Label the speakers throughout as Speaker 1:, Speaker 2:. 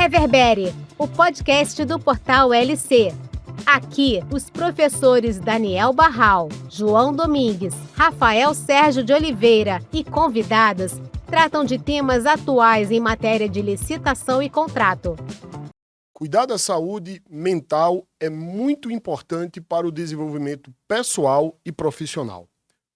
Speaker 1: Reverbere, o podcast do Portal LC. Aqui, os professores Daniel Barral, João Domingues, Rafael Sérgio de Oliveira e convidados tratam de temas atuais em matéria de licitação e contrato.
Speaker 2: Cuidar da saúde mental é muito importante para o desenvolvimento pessoal e profissional.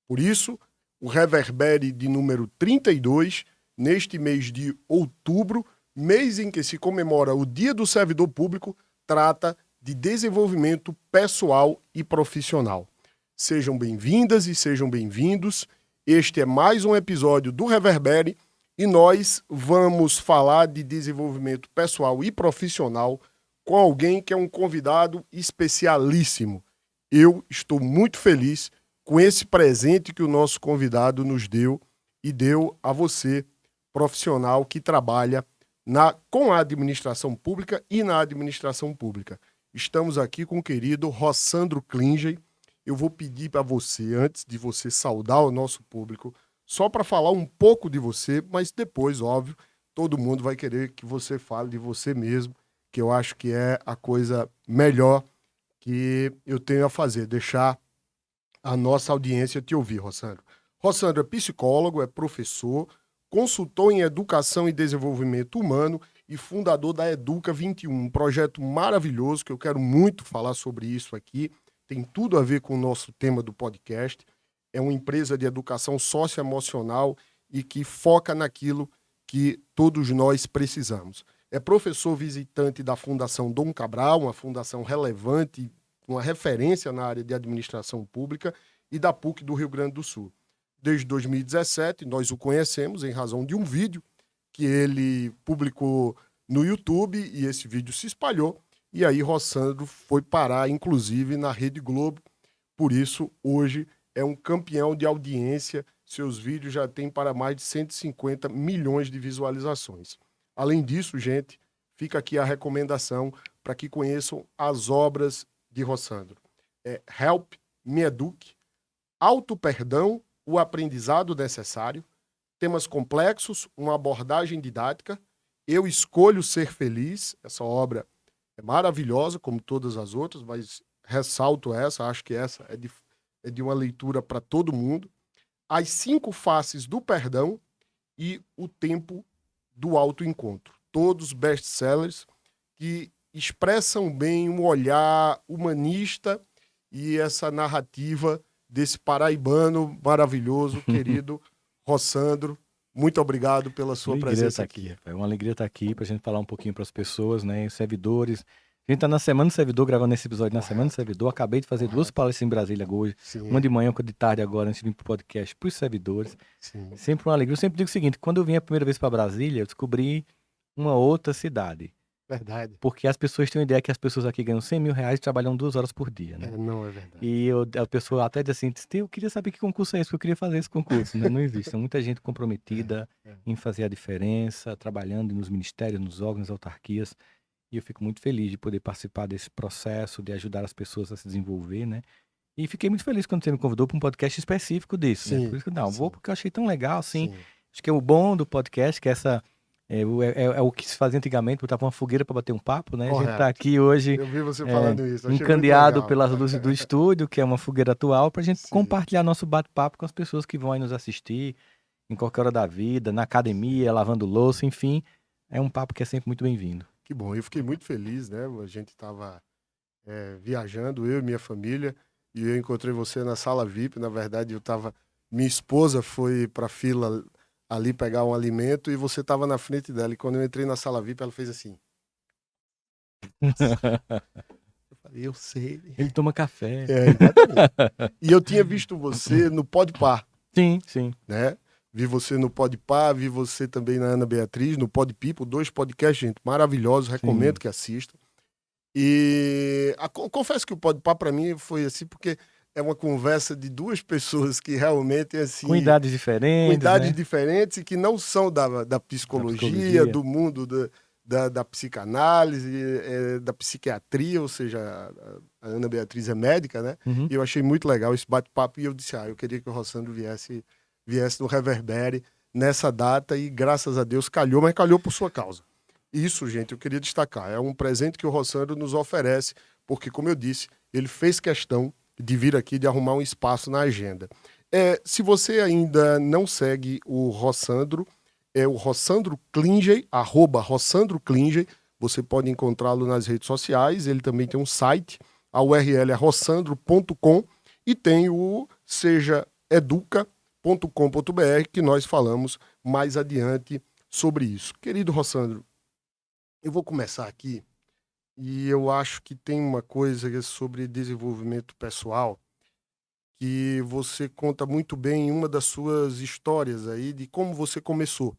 Speaker 2: Por isso, o Reverbere de número 32, neste mês de outubro, mês em que se comemora o Dia do Servidor Público, trata de desenvolvimento pessoal e profissional. Sejam bem-vindas e sejam bem-vindos. Este é mais um episódio do Reverbere e nós vamos falar de desenvolvimento pessoal e profissional com alguém que é um convidado especialíssimo. Eu estou muito feliz com esse presente que o nosso convidado nos deu e deu a você, profissional que trabalha com a administração pública e na administração pública. Estamos aqui com o querido Rossandro Klinger. Eu vou pedir para você, antes de você saudar o nosso público, só para falar um pouco de você, mas depois, óbvio, todo mundo vai querer que você fale de você mesmo, que eu acho que é a coisa melhor que eu tenho a fazer, deixar a nossa audiência te ouvir, Rossandro. Rossandro é psicólogo, é professor, consultor em educação e desenvolvimento humano e fundador da Educa 21, um projeto maravilhoso que eu quero muito falar sobre isso aqui. Tem tudo a ver com o nosso tema do podcast. É uma empresa de educação socioemocional e que foca naquilo que todos nós precisamos. É professor visitante da Fundação Dom Cabral, uma fundação relevante, uma referência na área de administração pública, e da PUC do Rio Grande do Sul. Desde 2017, nós o conhecemos em razão de um vídeo que ele publicou no YouTube, e esse vídeo se espalhou, e aí Rossandro foi parar, inclusive, na Rede Globo. Por isso, hoje, é um campeão de audiência. Seus vídeos já têm para mais de 150 milhões de visualizações. Além disso, gente, fica aqui a recomendação para que conheçam as obras de Rossandro. Help, Me Eduque, Auto Perdão, o aprendizado necessário, temas complexos, uma abordagem didática, Eu Escolho Ser Feliz. Essa obra é maravilhosa, como todas as outras, mas ressalto essa, acho que essa é de uma leitura para todo mundo. As 5 Faces do Perdão e O Tempo do Autoencontro. Todos best-sellers que expressam bem um olhar humanista e essa narrativa desse paraibano maravilhoso, querido Rossandro. Muito obrigado pela sua presença aqui.
Speaker 3: É uma alegria estar aqui para a gente falar um pouquinho para as pessoas, né, os servidores. A gente está na Semana do Servidor, gravando esse episódio na Semana do Servidor. Acabei de fazer 2 palestras em Brasília hoje. Sim. Uma de manhã, uma de tarde agora, antes de vir para o podcast, para os servidores. Sim. Sempre uma alegria. Eu sempre digo o seguinte, quando eu vim a primeira vez para Brasília, eu descobri uma outra cidade.
Speaker 2: Verdade.
Speaker 3: Porque as pessoas têm uma ideia que as pessoas aqui ganham 100 mil reais e trabalham 2 horas por dia, né?
Speaker 2: Não é verdade.
Speaker 3: E a pessoa até diz assim, eu queria saber que concurso é esse, que eu queria fazer esse concurso, né? Não existe. Tem muita gente comprometida em fazer a diferença, trabalhando nos ministérios, nos órgãos, nas autarquias. E eu fico muito feliz de poder participar desse processo, de ajudar as pessoas a se desenvolver, né? E fiquei muito feliz quando você me convidou para um podcast específico desse, né? Por isso que vou porque eu achei tão legal, assim. Sim. Acho que é o bom do podcast, que essa... É o que se fazia antigamente, botar uma fogueira para bater um papo, né?
Speaker 2: Correto.
Speaker 3: A gente tá aqui hoje
Speaker 2: eu vi você falando isso.
Speaker 3: encandeado pelas luzes do estúdio, que é uma fogueira atual, para a gente compartilhar nosso bate-papo com as pessoas que vão aí nos assistir em qualquer hora da vida, na academia, lavando louça, enfim. É um papo que é sempre muito bem-vindo.
Speaker 2: Que bom, eu fiquei muito feliz, né? A gente estava viajando, eu e minha família, e eu encontrei você na sala VIP. Na verdade, minha esposa foi para a fila ali pegar um alimento e você estava na frente dela. E quando eu entrei na sala VIP, ela fez assim. Eu falei, eu sei.
Speaker 3: Ele toma café.
Speaker 2: Exatamente. E eu tinha visto você no Podpah.
Speaker 3: Sim.
Speaker 2: Né? Vi você no Podpah, vi você também na Ana Beatriz, no Pod People, 2 podcasts, gente, maravilhosos, recomendo que assistam. E confesso que o Podpah para mim foi assim, porque é uma conversa de 2 pessoas que realmente, assim...
Speaker 3: Com idades diferentes
Speaker 2: e que não são da psicologia, do mundo da psicanálise, da psiquiatria, ou seja, a Ana Beatriz é médica, né? Uhum. E eu achei muito legal esse bate-papo e eu disse, eu queria que o Rossandro viesse no Reverbere nessa data e graças a Deus calhou, mas calhou por sua causa. Isso, gente, eu queria destacar. É um presente que o Rossandro nos oferece, porque, como eu disse, ele fez questão de vir aqui, de arrumar um espaço na agenda. Se você ainda não segue o Rossandro, é o Rossandro Klingey, @RossandroKlingey. Você pode encontrá-lo nas redes sociais. Ele também tem um site, a URL é rossandro.com, e tem o sejaeduca.com.br, que nós falamos mais adiante sobre isso. Querido Rossandro, eu vou começar aqui, e eu acho que tem uma coisa sobre desenvolvimento pessoal que você conta muito bem em uma das suas histórias aí, de como você começou.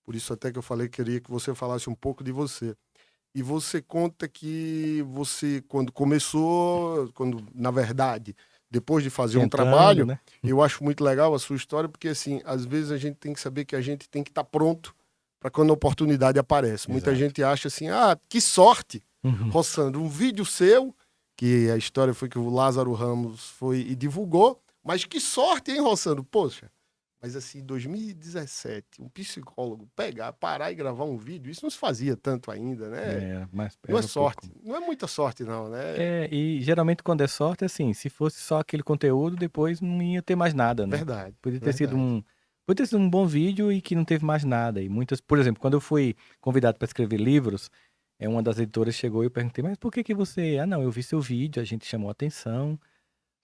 Speaker 2: Por isso até que eu falei que queria que você falasse um pouco de você. E você conta que você, quando começou, na verdade, depois de fazer um
Speaker 3: Tentando,
Speaker 2: trabalho,
Speaker 3: né?
Speaker 2: eu acho muito legal a sua história, porque assim, às vezes a gente tem que saber que a gente tem que estar pronto para quando a oportunidade aparece. Muita
Speaker 3: Exato.
Speaker 2: gente acha assim, que sorte,
Speaker 3: Uhum.
Speaker 2: Rossandro, um vídeo seu, que a história foi que o Lázaro Ramos foi e divulgou, mas que sorte, hein, Rossandro? Poxa, mas assim, em 2017, um psicólogo parar e gravar um vídeo, isso não se fazia tanto ainda, né?
Speaker 3: Mas
Speaker 2: Não é
Speaker 3: era
Speaker 2: sorte,
Speaker 3: pouco.
Speaker 2: não é muita sorte não, né?
Speaker 3: E geralmente quando é sorte, assim, se fosse só aquele conteúdo, depois não ia ter mais nada, né?
Speaker 2: Verdade,
Speaker 3: Podia ter sido
Speaker 2: verdade.
Speaker 3: um bom vídeo e que não teve mais nada. E muitas, por exemplo, quando eu fui convidado para escrever livros, uma das editoras chegou e eu perguntei, mas por que que você... Ah, não, eu vi seu vídeo, a gente chamou a atenção.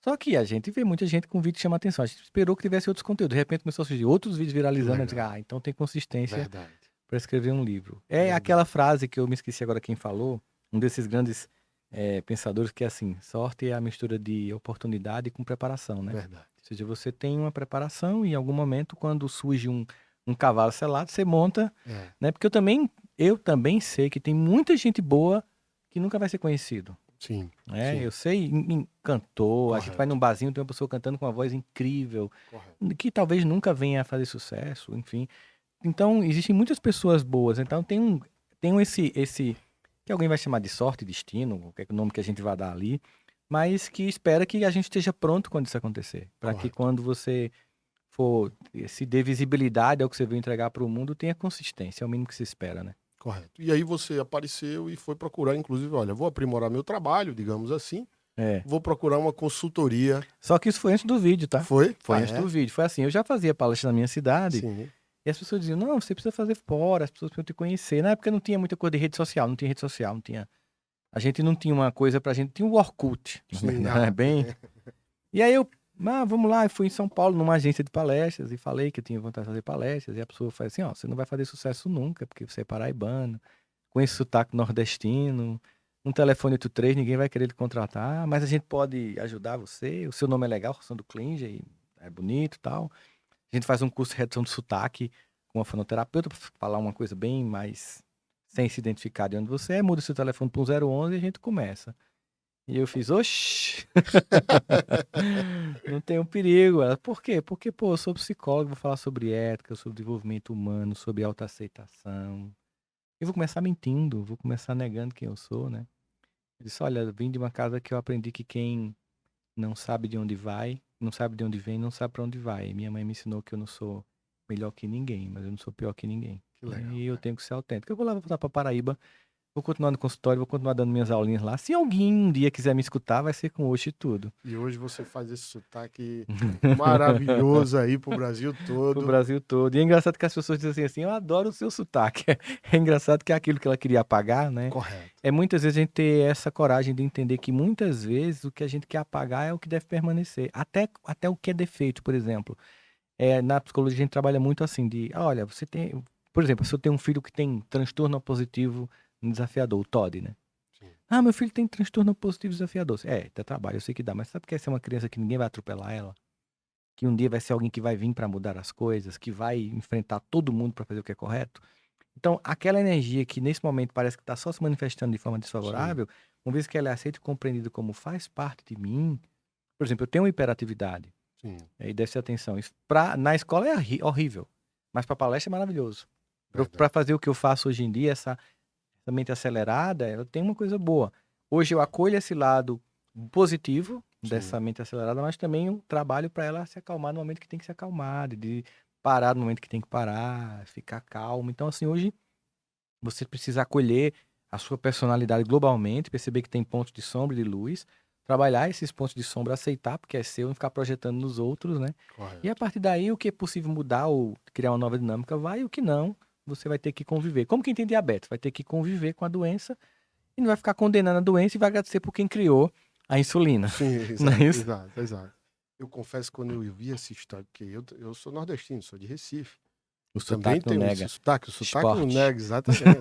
Speaker 3: Só que a gente vê muita gente com vídeo que chama atenção. A gente esperou que tivesse outros conteúdos. De repente começou a surgir outros vídeos
Speaker 2: Que
Speaker 3: viralizando. Eu disse,
Speaker 2: legal,
Speaker 3: então tem consistência
Speaker 2: verdade,
Speaker 3: para escrever um livro. É
Speaker 2: verdade,
Speaker 3: aquela frase que eu me esqueci agora quem falou, um desses grandes pensadores, que é assim: sorte é a mistura de oportunidade com preparação, né?
Speaker 2: verdade.
Speaker 3: Ou seja, você tem uma preparação e em algum momento, quando surge um cavalo selado, você monta,
Speaker 2: É,
Speaker 3: né? Porque eu também sei que tem muita gente boa que nunca vai ser conhecido.
Speaker 2: sim,
Speaker 3: Eu
Speaker 2: sim,
Speaker 3: sei, cantor, a gente vai
Speaker 2: correto,
Speaker 3: num barzinho, tem uma pessoa cantando com uma voz incrível,
Speaker 2: correto.
Speaker 3: que talvez nunca venha a fazer sucesso, enfim. Então, existem muitas pessoas boas. Então, tem esse que alguém vai chamar de sorte, destino, qualquer nome que a gente vai dar ali, mas que espera que a gente esteja pronto quando isso acontecer. Para que
Speaker 2: Correto,
Speaker 3: quando você for se dê visibilidade ao que você veio entregar para o mundo, tenha consistência, é o mínimo que se espera, né?
Speaker 2: correto. E aí você apareceu e foi procurar, inclusive, olha, vou aprimorar meu trabalho, digamos assim,
Speaker 3: É.
Speaker 2: vou procurar uma consultoria.
Speaker 3: Só que isso foi antes do vídeo, tá?
Speaker 2: Foi?
Speaker 3: Foi antes do vídeo. Foi assim, eu já fazia palestra na minha cidade.
Speaker 2: Sim,
Speaker 3: E as pessoas diziam, não, você precisa fazer fora, as pessoas precisam te conhecer. Na época não tinha muita coisa de rede social, não tinha rede social, não tinha. A gente não tinha uma coisa pra gente, tinha o Orkut, na
Speaker 2: sim,
Speaker 3: verdade, bem. E aí eu, vamos lá, eu fui em São Paulo, numa agência de palestras, e falei que eu tinha vontade de fazer palestras, e a pessoa faz assim, você não vai fazer sucesso nunca, porque você é paraibano, com esse sotaque nordestino, um telefone 83, ninguém vai querer lhe contratar, mas a gente pode ajudar você, o seu nome é legal, Rossandro Klinger, é bonito e tal. A gente faz um curso de redução de sotaque com uma fonoterapeuta para falar uma coisa bem mais sem se identificar de onde você é, muda seu telefone para um 011 e a gente começa. E eu fiz, oxi, não tem um perigo. Ela, por quê? Porque, pô, eu sou psicólogo, vou falar sobre ética, sobre desenvolvimento humano, sobre autoaceitação. Eu vou começar mentindo, vou começar negando quem eu sou, né? Eu disse, olha, eu vim de uma casa que eu aprendi que quem não sabe de onde vai, não sabe de onde vem, não sabe para onde vai. E minha mãe me ensinou que eu não sou melhor que ninguém, mas eu não sou pior que ninguém.
Speaker 2: que legal,
Speaker 3: E eu
Speaker 2: cara.
Speaker 3: tenho que ser autêntico. Eu vou lá, vou voltar para Paraíba, vou continuar no consultório, vou continuar dando minhas aulinhas lá. Se alguém um dia quiser me escutar, vai ser com hoje e tudo.
Speaker 2: E hoje você faz esse sotaque maravilhoso aí pro Brasil
Speaker 3: Pro
Speaker 2: todo.
Speaker 3: Brasil todo. E é engraçado que as pessoas dizem assim, eu adoro o seu sotaque. É engraçado que é aquilo que ela queria apagar, né?
Speaker 2: Correto.
Speaker 3: É muitas vezes a gente ter essa coragem de entender que muitas vezes o que a gente quer apagar é o que deve permanecer. Até o que é defeito, por exemplo. Na psicologia a gente trabalha muito assim, olha, você tem... Por exemplo, se eu tenho um filho que tem transtorno opositivo desafiador, o TOD, né?
Speaker 2: Sim.
Speaker 3: Meu filho tem transtorno opositivo desafiador. Dá trabalho, eu sei que dá, mas sabe que essa é uma criança que ninguém vai atropelar ela? Que um dia vai ser alguém que vai vir para mudar as coisas, que vai enfrentar todo mundo para fazer o que é correto? Então, aquela energia que nesse momento parece que está só se manifestando de forma
Speaker 2: Sim,
Speaker 3: desfavorável, uma vez que ela é aceita e compreendida como faz parte de mim, por exemplo, eu tenho uma hiperatividade,
Speaker 2: sim,
Speaker 3: aí deve ser atenção. Isso na escola é horrível, mas para palestra é maravilhoso. Para
Speaker 2: verdade.
Speaker 3: fazer o que eu faço hoje em dia, essa mente acelerada, ela tem uma coisa boa. Hoje eu acolho esse lado positivo dessa
Speaker 2: Sim,
Speaker 3: mente acelerada, mas também eu trabalho para ela se acalmar no momento que tem que se acalmar, de parar no momento que tem que parar, ficar calmo. Então, assim, hoje Você precisa acolher a sua personalidade globalmente, perceber que tem pontos de sombra e de luz, trabalhar esses pontos de sombra, aceitar porque é seu, não ficar projetando nos outros, né? E a
Speaker 2: Correto.
Speaker 3: partir daí, o que é possível mudar ou criar uma nova dinâmica vai, e o que não, você vai ter que conviver. Como quem tem diabetes, vai ter que conviver com a doença e não vai ficar condenando a doença e vai agradecer por quem criou a insulina.
Speaker 2: Sim,
Speaker 3: Não é
Speaker 2: exato,
Speaker 3: isso?
Speaker 2: exato, exato. Eu confesso que quando eu vi essa história, porque eu sou nordestino, sou de Recife.
Speaker 3: O
Speaker 2: Também
Speaker 3: sotaque não
Speaker 2: tem esse
Speaker 3: nega.
Speaker 2: sotaque, o sotaque não
Speaker 3: Esporte.
Speaker 2: nega, exatamente.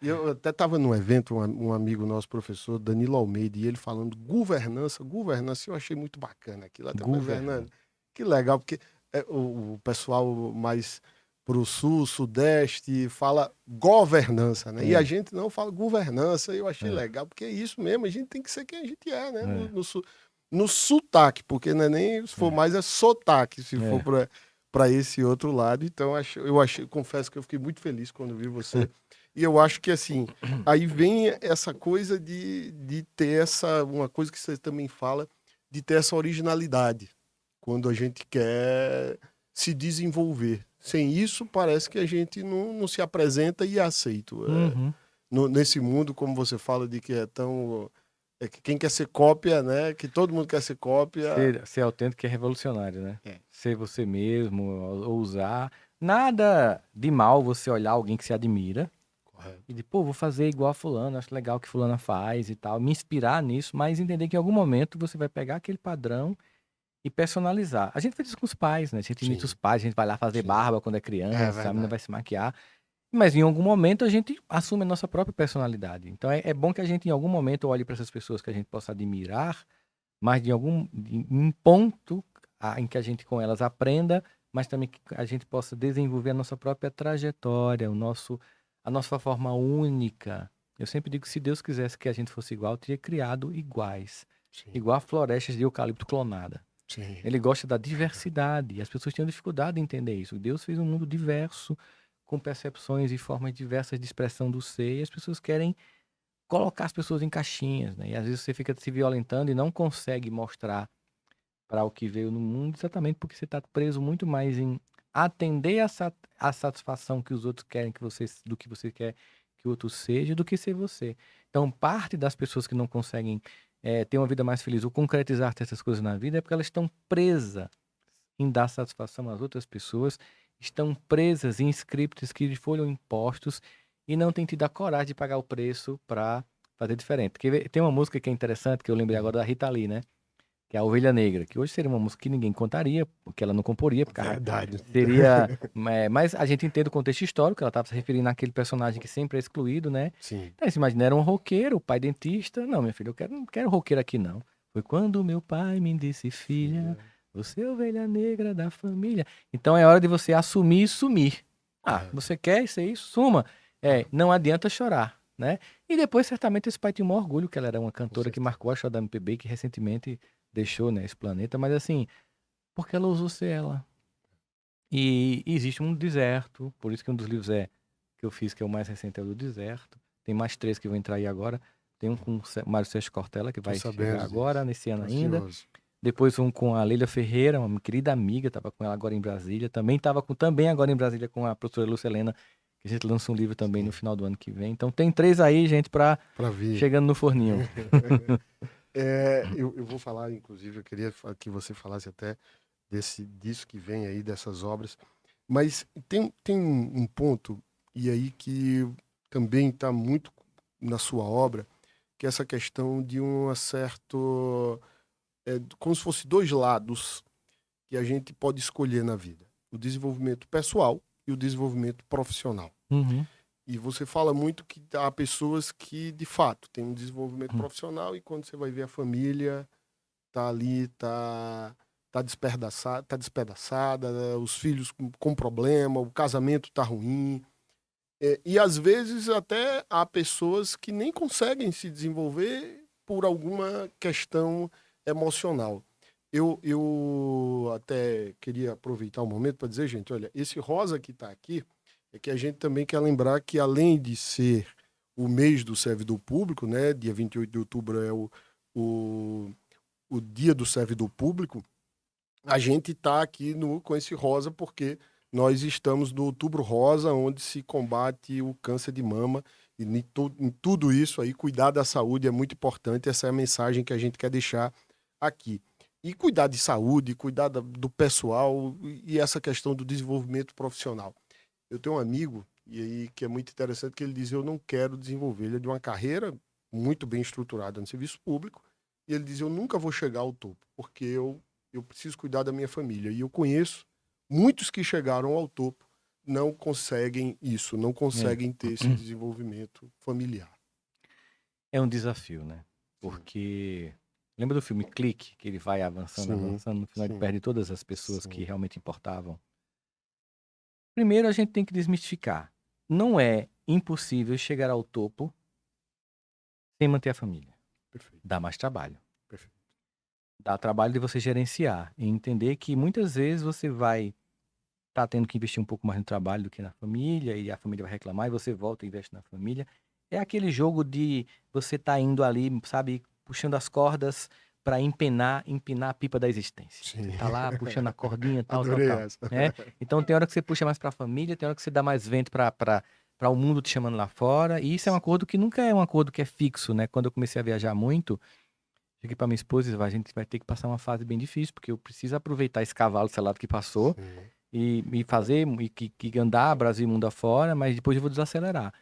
Speaker 2: E eu até estava num evento, um amigo nosso, professor Danilo Almeida, e ele falando governança, governança, eu achei muito bacana aquilo. Até falei,
Speaker 3: Governo.
Speaker 2: Fernando, que legal, porque o pessoal mais pro sul, sudeste, fala governança, né? E a
Speaker 3: É,
Speaker 2: gente não fala governança, e eu achei
Speaker 3: é,
Speaker 2: legal, porque é isso mesmo, a gente tem que ser quem a gente é, né?
Speaker 3: é,
Speaker 2: No sotaque, porque não é nem, se for
Speaker 3: é,
Speaker 2: mais, é sotaque, se for
Speaker 3: é.
Speaker 2: para esse outro lado. Então, eu achei, confesso que eu fiquei muito feliz quando vi você. E eu acho que, assim, aí vem essa coisa de ter uma coisa que você também fala, de ter essa originalidade, quando a gente quer se desenvolver. Sem isso, parece que a gente não se apresenta e é aceito.
Speaker 3: Uhum.
Speaker 2: Nesse mundo, como você fala, de que é tão. Que quem quer ser cópia, né? Que todo mundo quer ser cópia.
Speaker 3: Ser autêntico é revolucionário, né?
Speaker 2: É.
Speaker 3: Ser você mesmo, ousar. Nada de mal você olhar alguém que se admira
Speaker 2: Correto.
Speaker 3: e dizer, pô, vou fazer igual a fulano, acho legal o que fulana faz e tal, me inspirar nisso, mas entender que em algum momento você vai pegar aquele padrão e personalizar. A gente faz isso com os pais, né? A gente imita os
Speaker 2: Sim,
Speaker 3: pais, a gente vai lá fazer
Speaker 2: sim.
Speaker 3: barba quando é
Speaker 2: É
Speaker 3: criança, a menina
Speaker 2: verdade.
Speaker 3: vai se maquiar, mas em algum momento a gente assume a nossa própria personalidade. Então é bom que a gente em algum momento olhe para essas pessoas que a gente possa admirar, mas em um ponto em que a gente com elas aprenda, mas também que a gente possa desenvolver a nossa própria trajetória, a nossa forma única. Eu sempre digo que se Deus quisesse que a gente fosse igual, teria criado iguais,
Speaker 2: Sim,
Speaker 3: igual florestas de eucalipto clonada.
Speaker 2: sim.
Speaker 3: Ele gosta da diversidade, e as pessoas tinham dificuldade em entender isso. Deus fez um mundo diverso, com percepções e formas diversas de expressão do ser, e as pessoas querem colocar as pessoas em caixinhas, né? E às vezes você fica se violentando e não consegue mostrar para o que veio no mundo, exatamente porque você está preso muito mais em atender a satisfação que os outros querem do que você quer que o outro seja, do que ser você. Então, parte das pessoas que não conseguem ter uma vida mais feliz ou concretizar essas coisas na vida é porque elas estão presas em dar satisfação às outras pessoas, estão presas em scripts que lhes foram impostos e não têm tido a coragem de pagar o preço para fazer diferente. Porque tem uma música que é interessante, que eu lembrei agora da Rita Lee, né? Que é a Ovelha Negra, que hoje seria uma música que ninguém contaria, porque ela não comporia, porque
Speaker 2: Verdade.
Speaker 3: seria. Mas a gente entende o contexto histórico, ela estava se referindo àquele personagem que sempre é excluído, né?
Speaker 2: Sim.
Speaker 3: Então, você imagina, era um roqueiro, o pai dentista. Não, minha filha, não quero roqueiro aqui, não. Foi quando meu pai me disse, filha, você é a ovelha negra da família. Então é hora de você assumir e sumir. Ah,
Speaker 2: Correto.
Speaker 3: você quer isso aí? Suma. Não adianta chorar, né? E depois, certamente, esse pai tinha um orgulho que ela era uma cantora que
Speaker 2: certeza.
Speaker 3: marcou a história da MPB, que recentemente deixou, né, esse planeta, mas assim, porque ela ousou ser ela. E existe um deserto, por isso que um dos livros que eu fiz, que é o mais recente, é o do deserto. Tem mais 3 que vão entrar aí agora. Tem um com o Mário Sérgio Cortella, que
Speaker 2: Tô
Speaker 3: vai chegar
Speaker 2: sabendo
Speaker 3: agora,
Speaker 2: disso.
Speaker 3: nesse ano
Speaker 2: Tô
Speaker 3: ainda.
Speaker 2: ansioso.
Speaker 3: Depois um com a Leila Ferreira, uma querida amiga, estava com ela agora em Brasília. Também estava também agora em Brasília com a professora Lucelena, que a gente lança um livro também no
Speaker 2: Sim.
Speaker 3: final do ano que vem. Então tem 3 aí, gente, para
Speaker 2: Pra vir.
Speaker 3: chegando no forninho.
Speaker 2: Eu vou falar, inclusive, eu queria que você falasse até disso que vem aí, dessas obras. Mas tem um ponto, e aí que também está muito na sua obra, que é essa questão de um certo. Como se fosse dois lados que a gente pode escolher na vida: o desenvolvimento pessoal e o desenvolvimento profissional.
Speaker 3: Uhum.
Speaker 2: E você fala muito que há pessoas que, de fato, têm um desenvolvimento
Speaker 3: Hum.
Speaker 2: profissional e quando você vai ver a família, tá ali, tá despedaçada, né, os filhos com problema, o casamento tá ruim. E às vezes até há pessoas que nem conseguem se desenvolver por alguma questão emocional. Eu até queria aproveitar o momento para dizer, gente, olha, esse rosa que está aqui é que a gente também quer lembrar que, além de ser o mês do servidor público, né, dia 28 de outubro é o, o dia do servidor público, a gente está aqui com esse rosa porque nós estamos no Outubro Rosa, onde se combate o câncer de mama. E em tudo isso aí, cuidar da saúde é muito importante. Essa é a mensagem que a gente quer deixar aqui. E cuidar de saúde, cuidar do pessoal e essa questão do desenvolvimento profissional. Eu tenho um amigo, e aí que é muito interessante, que ele diz: eu não quero desenvolver. Ele é de uma carreira muito bem estruturada no serviço público, e ele diz: eu nunca vou chegar ao topo, porque eu preciso cuidar da minha família. E eu conheço muitos que chegaram ao topo, não conseguem isso, não conseguem ter esse desenvolvimento familiar.
Speaker 3: É um desafio, né? Porque lembra do filme Clique, que ele vai avançando, avançando, no final ele perde todas as pessoas que realmente importavam. Primeiro a gente tem que desmistificar. Não é impossível chegar ao topo sem manter a família.
Speaker 2: Perfeito.
Speaker 3: Dá mais trabalho.
Speaker 2: Perfeito.
Speaker 3: Dá trabalho de você gerenciar e entender que muitas vezes você vai estar tendo que investir um pouco mais no trabalho do que na família, e a família vai reclamar e você volta e investe na família. É aquele jogo de você tá indo ali, sabe, puxando as cordas para empinar a pipa da existência.
Speaker 2: Sim.
Speaker 3: Você tá lá puxando a cordinha, tal,
Speaker 2: Adorei
Speaker 3: tal,
Speaker 2: essa.
Speaker 3: né? Então tem hora que você puxa mais para a família, tem hora que você dá mais vento para o mundo te chamando lá fora. E isso é um acordo que nunca é um acordo que é fixo, né? Quando eu comecei a viajar muito, cheguei para minha esposa e disse: a gente vai ter que passar uma fase bem difícil, porque eu preciso aproveitar esse cavalo selado que passou.
Speaker 2: Sim.
Speaker 3: E fazer, e que andar Brasil e mundo afora, mas depois eu vou desacelerar.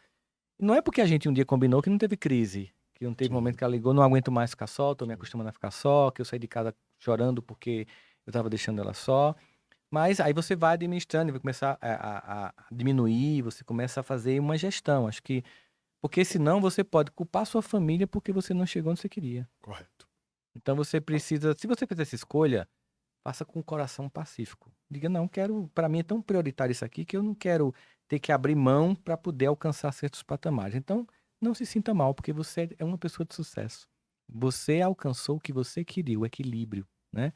Speaker 3: Não é porque a gente um dia combinou que não teve crise, que não teve momento que ela ligou: não aguento mais ficar só, tô me acostumando a ficar só, que eu saí de casa chorando porque eu tava deixando ela só. Mas aí você vai administrando, vai começar a diminuir, você começa a fazer uma gestão. Acho que, porque senão você pode culpar sua família porque você não chegou onde você queria.
Speaker 2: Correto.
Speaker 3: Então você precisa, se você fizer essa escolha, faça com o coração pacífico. Diga: não, para mim é tão prioritário isso aqui que eu não quero ter que abrir mão para poder alcançar certos patamares. Então, não se sinta mal, porque você é uma pessoa de sucesso. Você alcançou o que você queria, o equilíbrio, né?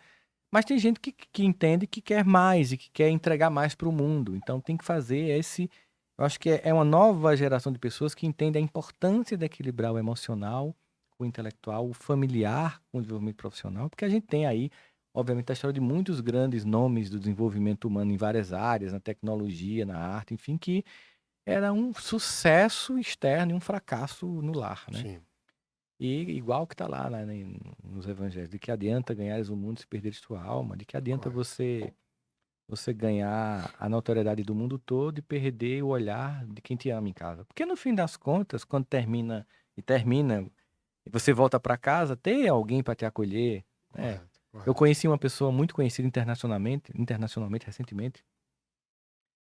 Speaker 3: Mas tem gente que entende que quer mais e que quer entregar mais para o mundo. Então, tem que fazer esse... Eu acho que é uma nova geração de pessoas que entende a importância de equilibrar o emocional, o intelectual, o familiar com o desenvolvimento profissional, porque a gente tem aí, obviamente, a história de muitos grandes nomes do desenvolvimento humano em várias áreas, na tecnologia, na arte, enfim, que era um sucesso externo e um fracasso no lar, né?
Speaker 2: Sim.
Speaker 3: E igual que está lá, né, nos evangelhos: de que adianta ganhares o mundo se perderes tua alma, de que adianta você ganhar a notoriedade do mundo todo e perder o olhar de quem te ama em casa. Porque no fim das contas, quando termina, e você volta para casa, tem alguém para te acolher, né?
Speaker 2: Correto.
Speaker 3: Eu conheci uma pessoa muito conhecida internacionalmente recentemente,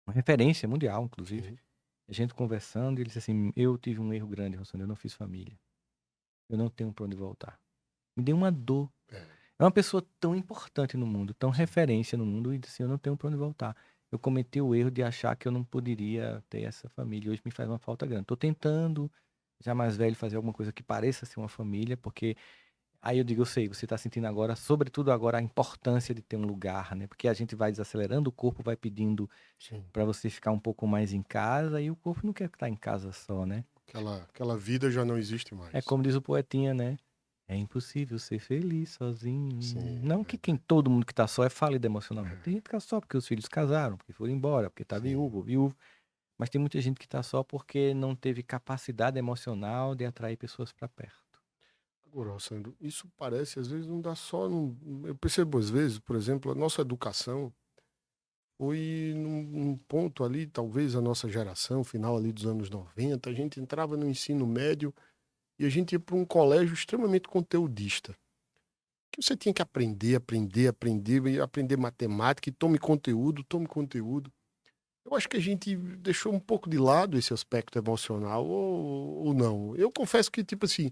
Speaker 3: uma referência mundial, inclusive.
Speaker 2: Sim.
Speaker 3: A gente conversando, e ele disse assim: eu tive um erro grande, Rossandro, eu não fiz família. Eu não tenho para onde voltar. Me deu uma dor. É uma pessoa tão importante no mundo, tão referência no mundo, e disse assim: eu não tenho para onde voltar. Eu cometi o erro de achar que eu não poderia ter essa família. Hoje me faz uma falta grande. Estou tentando, já mais velho, fazer alguma coisa que pareça ser uma família, porque aí eu digo: eu sei, você está sentindo agora, sobretudo agora, a importância de ter um lugar, né? Porque a gente vai desacelerando, o corpo vai pedindo para você ficar um pouco mais em casa, e o corpo não quer estar em casa só, né?
Speaker 2: Aquela vida já não existe mais.
Speaker 3: É como diz o poetinha, né? É impossível ser feliz sozinho.
Speaker 2: Sim,
Speaker 3: Não que todo mundo que tá só é falido emocionalmente. Tem gente que tá só porque os filhos casaram, porque foram embora, porque tá viúvo ou viúvo. Mas tem muita gente que tá só porque não teve capacidade emocional de atrair pessoas para perto.
Speaker 2: Agora, Sandro, isso parece, às vezes, não dá só... Eu percebo, às vezes, por exemplo, a nossa educação foi num ponto ali, talvez a nossa geração, final ali dos anos 90, a gente entrava no ensino médio e a gente ia para um colégio extremamente conteudista. Que você tinha que aprender, e aprender matemática, e tome conteúdo. Eu acho que a gente deixou um pouco de lado esse aspecto emocional, ou não. Eu confesso que, tipo assim,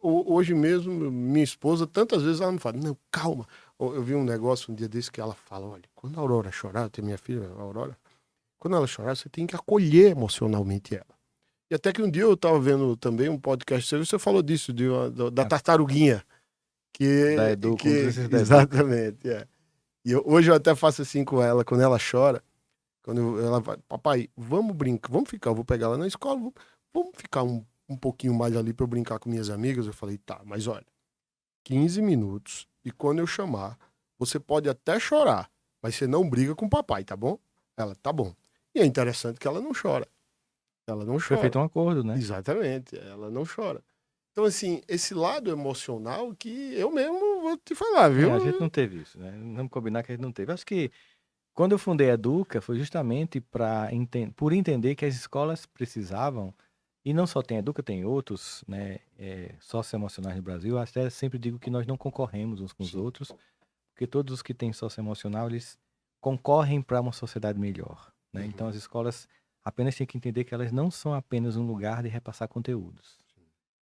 Speaker 2: hoje mesmo, minha esposa, tantas vezes ela me fala: não, calma. Eu vi um negócio um dia desse que ela fala: olha, quando a Aurora chorar, eu tenho minha filha, a Aurora, quando ela chorar, você tem que acolher emocionalmente ela. E até que um dia eu estava vendo também um podcast seu, você falou disso, da tartaruguinha.
Speaker 3: Da Edu,
Speaker 2: exatamente, E hoje eu até faço assim com ela, quando ela chora, quando ela vai: papai, vamos brincar, vamos ficar, eu vou pegar ela na escola, vamos ficar um pouquinho mais ali para eu brincar com minhas amigas. Eu falei: tá, mas olha, 15 minutos, e quando eu chamar, você pode até chorar, mas você não briga com o papai, tá bom? Ela, tá bom. E é interessante que ela não chora. Ela não
Speaker 3: Foi
Speaker 2: chora.
Speaker 3: feito um acordo, né?
Speaker 2: Exatamente, ela não chora. Então, assim, esse lado emocional que eu mesmo vou te falar, viu?
Speaker 3: A gente não teve isso, né? Vamos combinar que a gente não teve. Acho que quando eu fundei a Educa foi justamente por entender que as escolas precisavam, e não só tem a Educa, tem outros, né, socioemocionais no Brasil. Eu até sempre digo que nós não concorremos uns com os outros, porque todos os que têm socioemocional, eles concorrem para uma sociedade melhor, né? Então as escolas apenas têm que entender que elas não são apenas um lugar de repassar conteúdos.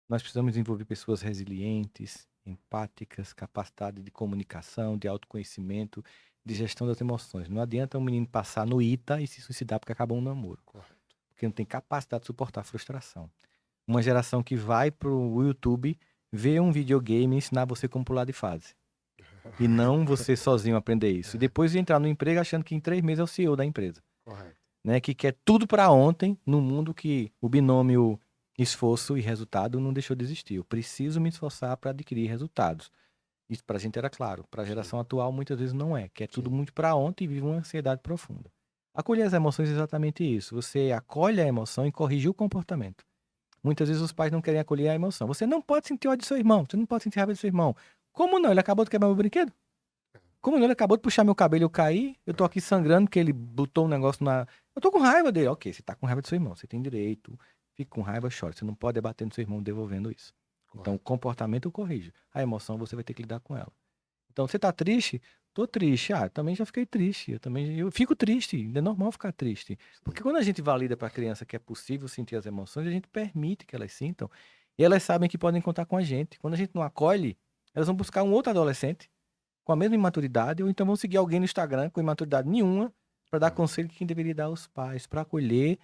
Speaker 3: Nós precisamos desenvolver pessoas resilientes, empáticas, capacidade de comunicação, de autoconhecimento, de gestão das emoções. Não adianta um menino passar no ITA e se suicidar porque acabou um namoro.
Speaker 2: Correto.
Speaker 3: Porque não tem capacidade de suportar a frustração. Uma geração que vai pro YouTube ver um videogame e ensinar você como pular de fase. E não você sozinho aprender isso. E depois entrar no emprego achando que em 3 meses é o CEO da empresa.
Speaker 2: Correto.
Speaker 3: Né? Que quer tudo para ontem, num mundo que o binômio esforço e resultado não deixou de existir. Eu preciso me esforçar para adquirir resultados. Isso para a gente era claro. Para a geração atual, muitas vezes não é. Quer tudo muito para ontem e vive uma ansiedade profunda. Acolher as emoções é exatamente isso. Você acolhe a emoção e corrige o comportamento. Muitas vezes os pais não querem acolher a emoção. Você não pode sentir ódio do seu irmão. Você não pode sentir raiva do seu irmão. Como não? Ele acabou de quebrar meu brinquedo? Como não? Ele acabou de puxar meu cabelo e eu caí? Eu tô aqui sangrando porque ele botou um negócio na... Eu tô com raiva dele. Ok, você tá com raiva do seu irmão. Você tem direito. Fica com raiva, chora. Você não pode debater no seu irmão devolvendo isso. Então, o comportamento eu corrijo. A emoção você vai ter que lidar com ela. Então, você tá triste? Tô triste. Ah, também já fiquei triste. Eu fico triste. É normal ficar triste. Porque quando a gente valida para a criança que é possível sentir as emoções, a gente permite que elas sintam. E elas sabem que podem contar com a gente. Quando a gente não acolhe, elas vão buscar um outro adolescente com a mesma imaturidade, ou então vão seguir alguém no Instagram com imaturidade nenhuma para dar conselho que quem deveria dar aos pais, para acolher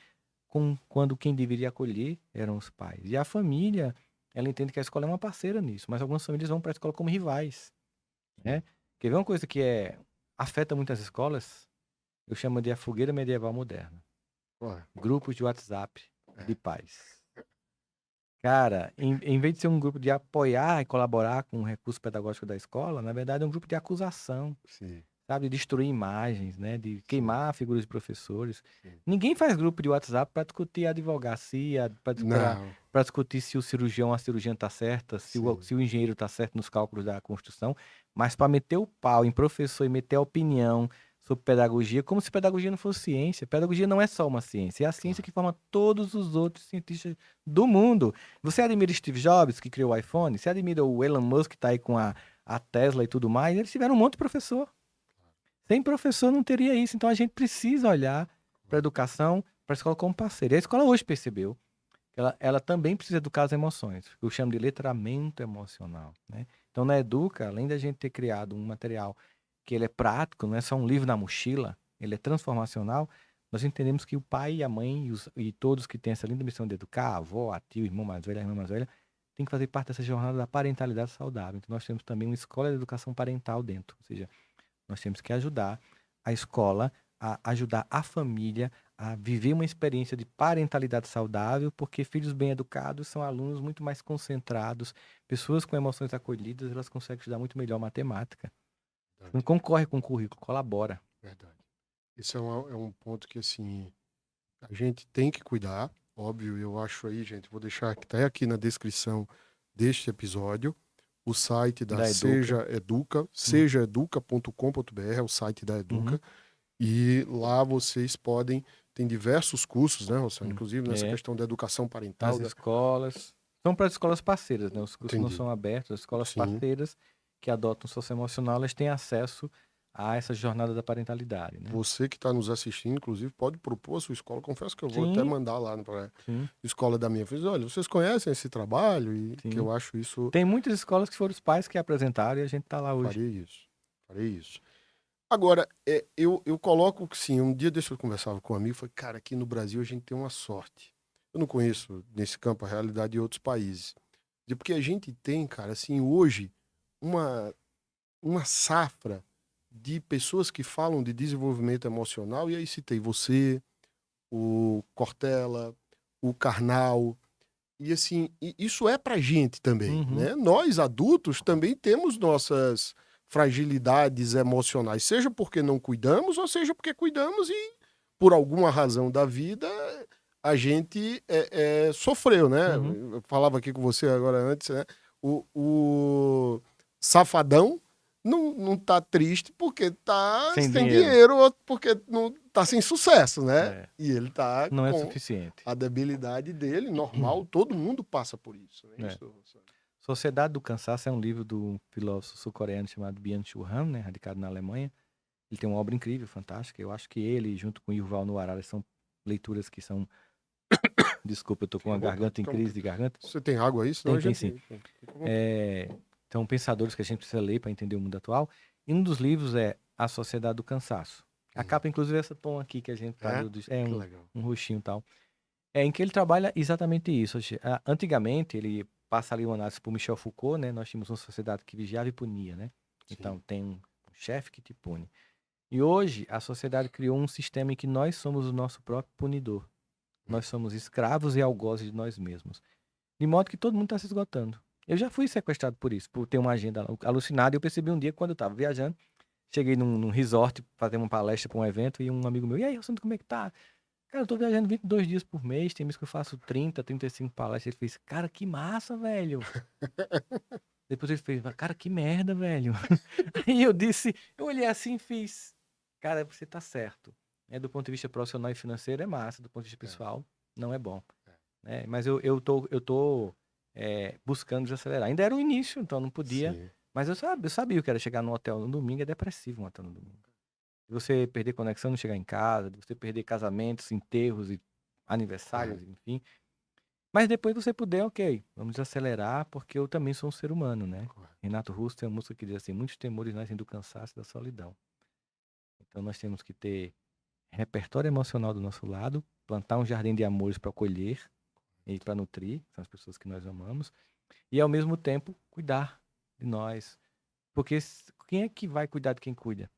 Speaker 3: quando quem deveria acolher eram os pais. E a família, ela entende que a escola é uma parceira nisso, mas algumas famílias vão para a escola como rivais, né? Quer ver uma coisa que afeta muitas escolas? Eu chamo de a fogueira medieval moderna. Grupos de WhatsApp de pais. Cara, em vez de ser um grupo de apoiar e colaborar com o recurso pedagógico da escola, na verdade é um grupo de acusação.
Speaker 2: Sim.
Speaker 3: Sabe, de destruir imagens, né? De queimar figuras de professores.
Speaker 2: Sim.
Speaker 3: Ninguém faz grupo de WhatsApp para discutir a advocacia, para discutir se o cirurgião ou a cirurgiã está certa, se o engenheiro está certo nos cálculos da construção, mas para meter o pau em professor e meter a opinião sobre pedagogia, como se pedagogia não fosse ciência. Pedagogia não é só uma ciência, é a ciência que forma todos os outros cientistas do mundo. Você admira Steve Jobs, que criou o iPhone? Você admira o Elon Musk, que está aí com a Tesla e tudo mais? Eles tiveram um monte de professor. Sem professor não teria isso. Então a gente precisa olhar para a educação, para a escola como parceira. E a escola hoje percebeu que ela também precisa educar as emoções. Eu chamo de letramento emocional, né? Então na Educa, além da gente ter criado um material que ele é prático, não é só um livro na mochila, ele é transformacional, nós entendemos que o pai e a mãe e todos que têm essa linda missão de educar, a avó, a tio, o irmão mais velho, a irmã mais velha, tem que fazer parte dessa jornada da parentalidade saudável. Então nós temos também uma escola de educação parental dentro, ou seja, nós temos que ajudar a escola, a ajudar a família a viver uma experiência de parentalidade saudável, porque filhos bem educados são alunos muito mais concentrados, pessoas com emoções acolhidas, elas conseguem estudar muito melhor matemática. Não concorre com o currículo, colabora.
Speaker 2: Verdade. Esse é um ponto que, assim, a gente tem que cuidar, óbvio, eu acho aí, gente, vou deixar até aqui na descrição deste episódio, o site da Seja Educa, sejaeduca.com.br, é o site da Educa, e lá vocês tem diversos cursos, né, Rossano? Inclusive nessa questão da educação parental.
Speaker 3: As escolas, são para as escolas parceiras, né? Os cursos não são abertos, as escolas parceiras que adotam o socioemocional, elas têm acesso a essa jornada da parentalidade, né?
Speaker 2: Você que está nos assistindo, inclusive, pode propor a sua escola. Confesso que eu vou até mandar lá para a escola da minha filha. Olha, vocês conhecem esse trabalho? E que eu acho isso...
Speaker 3: Tem muitas escolas que foram os pais que apresentaram e a gente está lá hoje.
Speaker 2: Farei isso. Agora, eu coloco que sim, um dia desse eu conversava com um amigo e falei, cara, aqui no Brasil a gente tem uma sorte. Eu não conheço nesse campo a realidade de outros países. Porque a gente tem, cara, assim, hoje, uma safra de pessoas que falam de desenvolvimento emocional, e aí citei você, o Cortella, o Karnal, e assim, isso é pra gente também, né? Nós, adultos, também temos nossas fragilidades emocionais, seja porque não cuidamos, ou seja porque cuidamos e por alguma razão da vida, a gente sofreu, né?
Speaker 3: Uhum.
Speaker 2: Eu falava aqui com você agora antes, né? O Safadão não tá triste porque tá
Speaker 3: Sem
Speaker 2: sem
Speaker 3: dinheiro.
Speaker 2: dinheiro ou porque não tá sem sucesso, né?
Speaker 3: É.
Speaker 2: E ele tá
Speaker 3: Não é
Speaker 2: com
Speaker 3: suficiente.
Speaker 2: a debilidade dele, normal, todo mundo passa por isso, né?
Speaker 3: É. Sociedade do Cansaço é um livro do filósofo sul-coreano chamado Byung-Chul Han, né, radicado na Alemanha. Ele tem uma obra incrível, fantástica. Eu acho que ele, junto com Yuval Noah Harari, são leituras que são... Desculpa, eu tô com a garganta em crise de garganta.
Speaker 2: Você tem água aí? Senão
Speaker 3: Tem sim. São pensadores que a gente precisa ler para entender o mundo atual. E um dos livros é A Sociedade do Cansaço. A capa, inclusive, é essa tom aqui que a gente tá... É um roxinho e tal. Em que ele trabalha exatamente isso. Antigamente, ele passa ali uma análise por Michel Foucault, né? Nós tínhamos uma sociedade que vigiava e punia, né?
Speaker 2: Sim.
Speaker 3: Então, tem um chefe que te pune. E hoje, a sociedade criou um sistema em que nós somos o nosso próprio punidor. Nós somos escravos e algozes de nós mesmos. De modo que todo mundo está se esgotando. Eu já fui sequestrado por isso, por ter uma agenda alucinada. E eu percebi um dia, quando eu estava viajando, cheguei num resort, fazer uma palestra para um evento, e um amigo meu, e aí, Rossandro, como é que tá? Cara, eu tô viajando 22 dias por mês, tem mês que eu faço 30, 35 palestras. Ele fez, cara, que massa, velho. Depois ele fez, cara, que merda, velho. Aí eu olhei assim e fiz, cara, você tá certo. Do ponto de vista profissional e financeiro é massa, do ponto de vista pessoal não é bom. Mas eu tô buscando desacelerar. Ainda era o início, então não podia. Sim. Mas eu sabia o que era chegar no hotel no domingo, é depressivo um hotel no domingo. De você perder conexão, não chegar em casa, de você perder casamentos, enterros e aniversários, enfim. Mas depois você puder, ok, vamos desacelerar, porque eu também sou um ser humano, né? Renato Russo tem uma música que diz assim, muitos temores nascem do cansaço e da solidão. Então nós temos que ter repertório emocional do nosso lado, plantar um jardim de amores para colher e para nutrir, são as pessoas que nós amamos, e ao mesmo tempo cuidar de nós. Porque quem é que vai cuidar de quem cuida?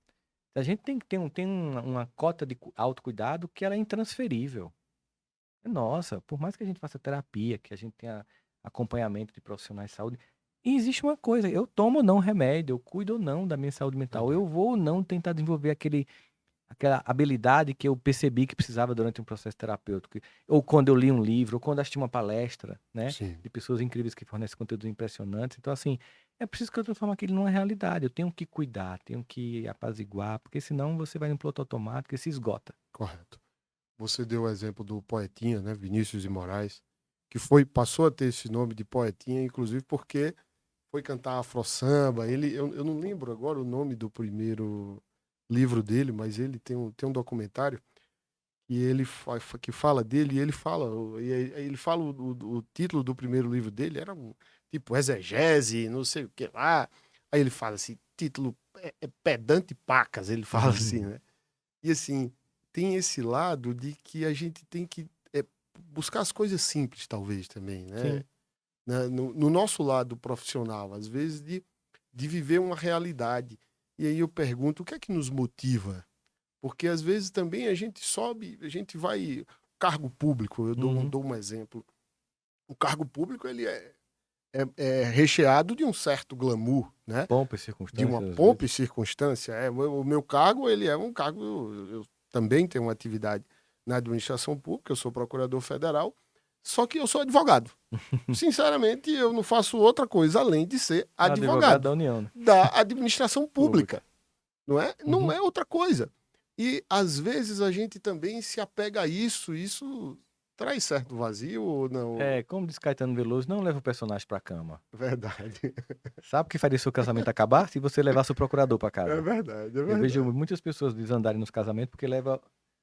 Speaker 3: A gente tem que ter uma cota de autocuidado que ela é intransferível. Nossa, por mais que a gente faça terapia, que a gente tenha acompanhamento de profissionais de saúde, existe uma coisa, eu tomo ou não remédio, eu cuido ou não da minha saúde mental, eu vou ou não tentar desenvolver aquela habilidade que eu percebi que precisava durante um processo terapêutico, ou quando eu li um livro, ou quando assisti uma palestra, né, de pessoas incríveis que fornecem conteúdos impressionantes. Então, assim, é preciso que eu transforme aquilo numa realidade. Eu tenho que cuidar, tenho que apaziguar, porque senão você vai no piloto automático e se esgota.
Speaker 2: Correto. Você deu o exemplo do poetinha, né, Vinícius de Moraes, que passou a ter esse nome de poetinha, inclusive porque foi cantar afro-samba. Eu não lembro agora o nome do primeiro livro dele, mas ele tem um documentário e que fala dele, e ele fala o título do primeiro livro dele era tipo exegese, não sei o que lá. Aí ele fala assim, título pedante pacas, ele fala assim, né? E assim, tem esse lado de que a gente tem que buscar as coisas simples, talvez, também, né? No nosso lado profissional, às vezes de viver uma realidade. E aí eu pergunto, o que é que nos motiva? Porque às vezes também a gente sobe, a gente vai... Cargo público, eu dou um exemplo. O cargo público, ele é recheado de um certo glamour, né?
Speaker 3: Pompa e circunstância.
Speaker 2: De uma pompa e circunstância. O meu cargo, ele é um cargo... Eu também tenho uma atividade na administração pública, eu sou procurador federal, só que eu sou advogado. Sinceramente, eu não faço outra coisa além de ser advogado
Speaker 3: da União, né?
Speaker 2: Da administração pública. Não é? Não é outra coisa. E, às vezes, a gente também se apega a isso traz certo vazio ou não?
Speaker 3: Como diz Caetano Veloso, não leva o personagem pra cama.
Speaker 2: Verdade.
Speaker 3: Sabe o que faria seu casamento acabar? Se você levasse o procurador pra casa.
Speaker 2: É verdade.
Speaker 3: Eu vejo muitas pessoas desandarem nos casamentos porque leva